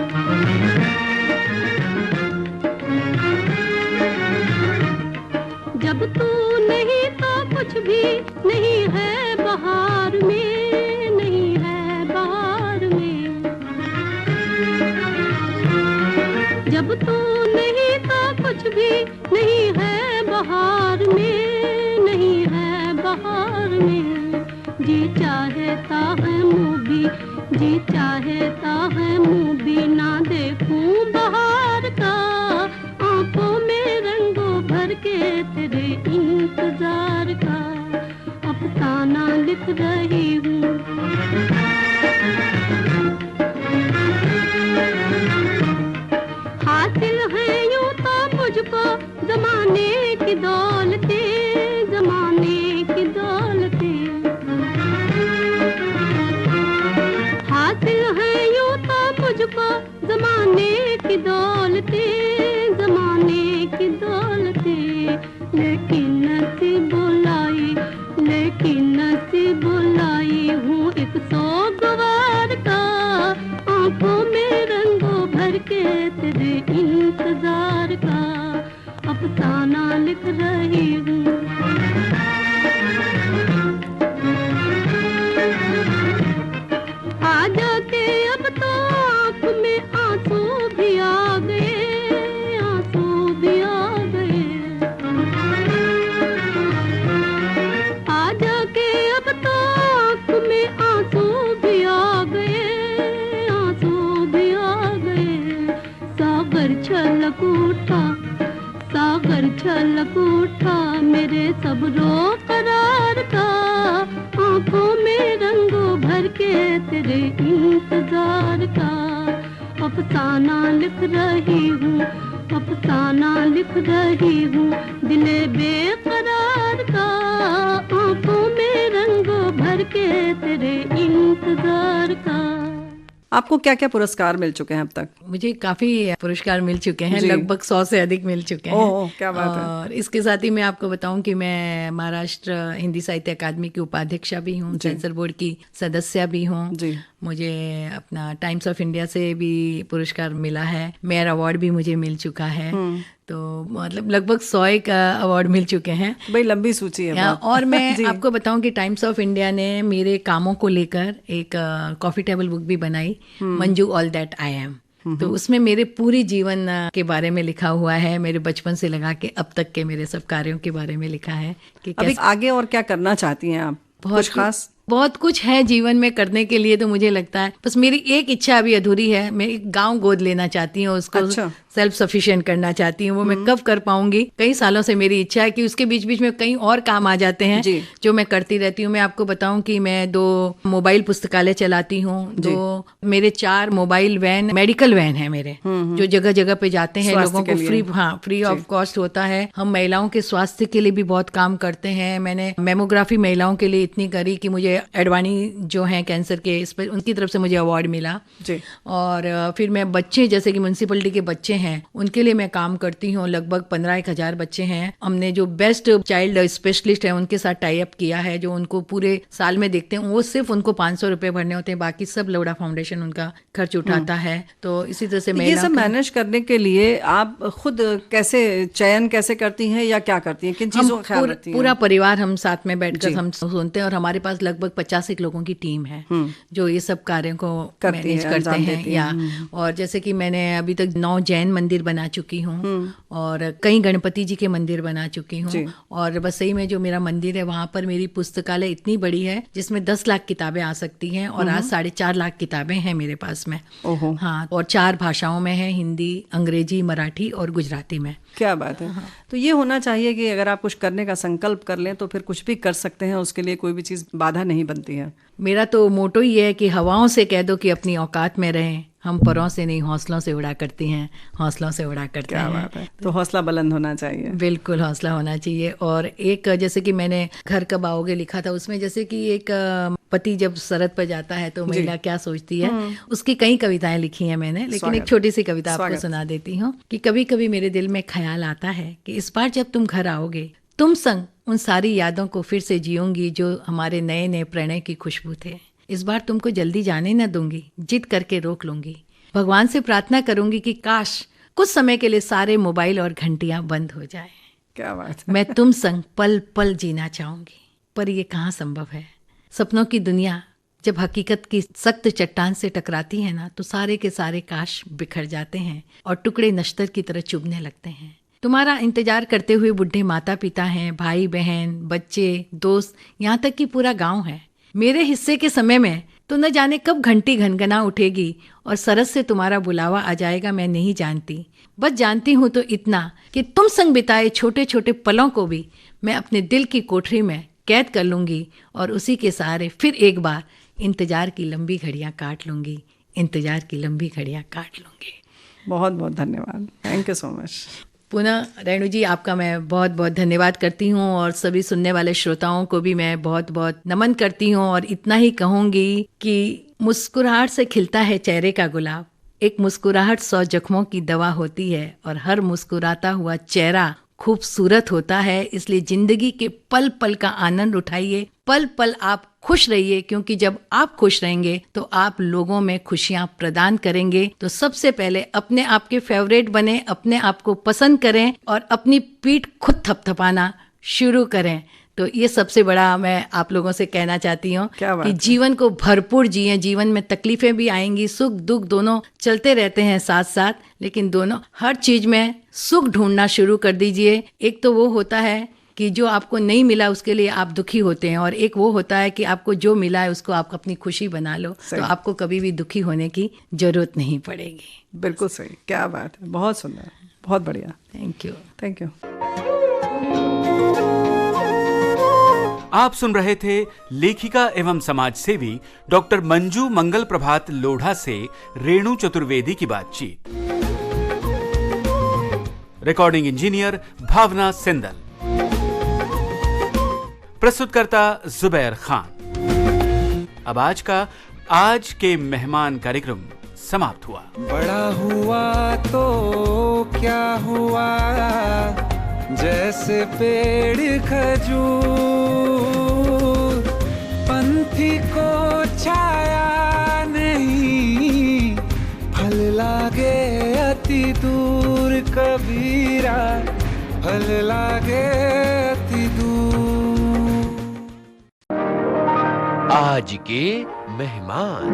S3: जब तू नहीं तो कुछ भी नहीं है बहार में, नहीं है बहार में। जब तू नहीं तो कुछ भी नहीं है बहार में, नहीं है बहार में। जी चाहता है मुँह भी, जी चाहता है मुँह भी ना देखूं बहार का, आंखों में रंगों भर के तेरे इंतजार का। अफसाना लिख रही हूँ। हासिल है यूं तो मुझको जमाने की दौलतें, जमाने की दौलतें। हासिल है यूं तो मुझको जमाने की दौलतें, जमाने की दौलतें। लेकिन नसीब बुलाई, लेकिन नसीब बुलाई हूँ एक सोगवार का, आंखों में रंगों भर के तेरे इंतजार का। अफसाना लिख रही हूँ। आ जाके अब तो आँख में आंसू भी आ गए, आंसू भी आ गए। आ जाके अब तो आँख में आंसू भी आ गए, आंसू भी आ गए। सागर छलक उठा, सागर छलक उठा मेरे सब्रो करार का, आंखों में रंगों भर के तेरे इंतजार का। अफसाना लिख रही हूँ, अफसाना लिख रही हूँ दिले बेकरार का, आंखों में रंगों भर के तेरे इंतजार का।
S6: आपको क्या क्या पुरस्कार मिल चुके हैं अब तक?
S7: मुझे काफी पुरस्कार मिल चुके हैं, लगभग 100 से अधिक मिल चुके हैं।
S6: ओह, क्या बात है।
S7: और इसके साथ ही मैं आपको बताऊं कि मैं महाराष्ट्र हिंदी साहित्य अकादमी की उपाध्यक्षा भी हूँ, सेंसर बोर्ड की सदस्य भी हूँ। मुझे अपना टाइम्स ऑफ इंडिया से भी पुरस्कार मिला है, मेयर अवार्ड भी मुझे मिल चुका है। तो मतलब लगभग 100 का अवार्ड मिल चुके हैं।
S6: भाई लंबी सूची है।
S7: और मैं आपको बताऊं कि टाइम्स ऑफ इंडिया ने मेरे कामों को लेकर एक कॉफी टेबल बुक भी बनाई, Manju all that I am. तो उसमें मेरे पूरी जीवन के बारे में लिखा हुआ है, मेरे बचपन से लगा के अब तक के मेरे सब कार्यों के बारे में लिखा है कि
S6: अभी आगे और क्या करना चाहती हैं आप?
S7: बहुत खास बहुत कुछ है जीवन में करने के लिए, तो मुझे लगता है बस मेरी एक इच्छा अभी अधूरी है। मैं एक गांव गोद लेना चाहती हूँ, उसको
S6: अच्छा।
S7: सेल्फ सफिशिएंट करना चाहती हूँ। वो मैं कब कर पाऊंगी, कई सालों से मेरी इच्छा है कि उसके बीच बीच में कई और काम आ जाते हैं
S6: जी।
S7: जो मैं करती रहती हूँ। मैं आपको बताऊं कि मैं 2 मोबाइल पुस्तकालय चलाती हूँ, 2 मेरे 4 मोबाइल वैन, मेडिकल वैन है मेरे, जो जगह जगह पे जाते हैं,
S6: स्वास्थ्य
S7: लोगों
S6: के
S7: को
S6: लिए।
S7: फ्री ऑफ कॉस्ट होता है। हम महिलाओं के स्वास्थ्य के लिए भी बहुत काम करते हैं। मैंने मेमोग्राफी महिलाओं के लिए इतनी करी कि मुझे एडवाणी जो हैं कैंसर के, इस पर उनकी तरफ से मुझे अवार्ड मिला
S6: जी।
S7: और फिर मैं बच्चे, जैसे कि म्युनिसिपैलिटी के बच्चे हैं, उनके लिए मैं काम करती हूँ। लगभग 15,000 बच्चे हैं। हमने जो बेस्ट चाइल्ड स्पेशलिस्ट है उनके साथ टाई अप किया है, जो उनको पूरे साल में देखते हैं। वो सिर्फ उनको 500 रुपए भरने होते हैं, बाकी सब लोड़ा फाउंडेशन उनका खर्च उठाता है। तो इसी तरह से
S6: ये सब मैनेज करने के लिए आप खुद कैसे चयन कैसे करती हैं या क्या करती हैं, किन चीजों का ख्याल रखती हैं?
S7: पूरा परिवार हम साथ में बैठकर हम सुनते हैं, और हमारे पास लगभग 50 लोगों की टीम है जो ये सब कार्यों को मैनेज करते हैं। या और जैसे कि मैंने अभी तक 9 जैन मंदिर बना चुकी हूँ और कई गणपति जी के मंदिर बना चुकी हूँ। और बस सही में जो मेरा मंदिर है वहाँ पर मेरी पुस्तकालय इतनी बड़ी है जिसमें 10 लाख किताबें आ सकती हैं, और आज 4.5 लाख किताबें हैं मेरे पास में। हाँ, और 4 भाषाओं में है, हिंदी, अंग्रेजी, मराठी और गुजराती में।
S6: क्या बात है। तो ये होना चाहिए कि अगर आप कुछ करने का संकल्प कर लें तो फिर कुछ भी कर सकते हैं, उसके लिए कोई भी चीज़ बाधा नहीं बनती है।
S7: मेरा तो मोटो ही है कि हवाओं से कह दो कि अपनी औकात में रहें, हम परों से नहीं हौसलों से उड़ा करती हैं, हौसलों से उड़ा करते
S6: क्या
S7: हैं।
S6: बात है। तो हौसला बुलंद होना चाहिए।
S7: बिल्कुल हौसला होना चाहिए। और एक जैसे कि मैंने घर कब आओगे लिखा था, उसमें जैसे कि एक पति जब सरहद पर जाता है तो महिला क्या सोचती है, उसकी कई कविताएं लिखी हैं मैंने, लेकिन एक छोटी सी कविता आपको सुना देती हूँ कि कभी कभी मेरे दिल में ख्याल आता है कि इस बार जब तुम घर आओगे, तुम संग उन सारी यादों को फिर से जीऊंगी जो हमारे नए नए प्रणय की खुशबू थे। इस बार तुमको जल्दी जाने न दूंगी, जिद करके रोक लूंगी। भगवान से प्रार्थना करूंगी कि काश कुछ समय के लिए सारे मोबाइल और घंटियां बंद हो जाएं।
S6: क्या बात है।
S7: मैं तुम संग पल पल जीना चाहूंगी, पर ये कहाँ संभव है। सपनों की दुनिया जब हकीकत की सख्त चट्टान से टकराती है ना, तो सारे के सारे काश बिखर जाते हैं और टुकड़े नश्तर की तरह चुभने लगते हैं। तुम्हारा इंतजार करते हुए बुढ़े माता पिता हैं, भाई बहन, बच्चे, दोस्त, यहाँ तक कि पूरा गांव है। मेरे हिस्से के समय में तो न जाने कब घंटी घनघना उठेगी और सरस से तुम्हारा बुलावा आ जाएगा, मैं नहीं जानती। बस जानती हूँ तो इतना कि तुम संग बिताए छोटे छोटे पलों को भी मैं अपने दिल की कोठरी में कैद कर लूंगी और उसी के सहारे फिर एक बार इंतजार की लंबी घड़ियां काट लूंगी, इंतजार की लंबी घड़ियां काट लूंगी।
S6: बहुत बहुत धन्यवाद। Thank you so much.
S7: पुनः रेणु जी, आपका मैं बहुत बहुत धन्यवाद करती हूँ, और सभी सुनने वाले श्रोताओं को भी मैं बहुत बहुत नमन करती हूँ। और इतना ही कहूँगी कि मुस्कुराहट से खिलता है चेहरे का गुलाब, एक मुस्कुराहट 100 जख्मों की दवा होती है, और हर मुस्कुराता हुआ चेहरा खूबसूरत होता है। इसलिए जिंदगी के पल पल का आनंद उठाइए, पल पल आप खुश रहिए, क्योंकि जब आप खुश रहेंगे तो आप लोगों में खुशियां प्रदान करेंगे। तो सबसे पहले अपने आप के फेवरेट बने, अपने आप को पसंद करें और अपनी पीठ खुद थपथपाना शुरू करें। तो ये सबसे बड़ा मैं आप लोगों से कहना चाहती हूँ कि जीवन को भरपूर जिए। जीवन में तकलीफें भी आएंगी, सुख दुख दोनों चलते रहते हैं साथ साथ, लेकिन दोनों हर चीज में सुख ढूंढना शुरू कर दीजिए। एक तो वो होता है कि जो आपको नहीं मिला उसके लिए आप दुखी होते हैं, और एक वो होता है कि आपको जो मिला है उसको आप अपनी खुशी बना लो, तो आपको कभी भी दुखी होने की जरूरत नहीं पड़ेगी।
S6: बिल्कुल सही। क्या बात है। बहुत सुंदर, बहुत बढ़िया।
S7: Thank you.
S6: Thank you.
S4: आप सुन रहे थे लेखिका एवं समाज सेवी डॉक्टर मंजू मंगल प्रभात लोढ़ा से रेणु चतुर्वेदी की बातचीत। रिकॉर्डिंग इंजीनियर भावना सिंदल, प्रस्तुतकर्ता जुबैर खान। अब आज के मेहमान कार्यक्रम समाप्त हुआ।
S2: बड़ा हुआ तो क्या हुआ, जैसे पेड़ खजूर, पंथी को छाया नहीं, फल लागे अति दूर, कबीरा फल लागे अति दूर।
S1: आज के मेहमान।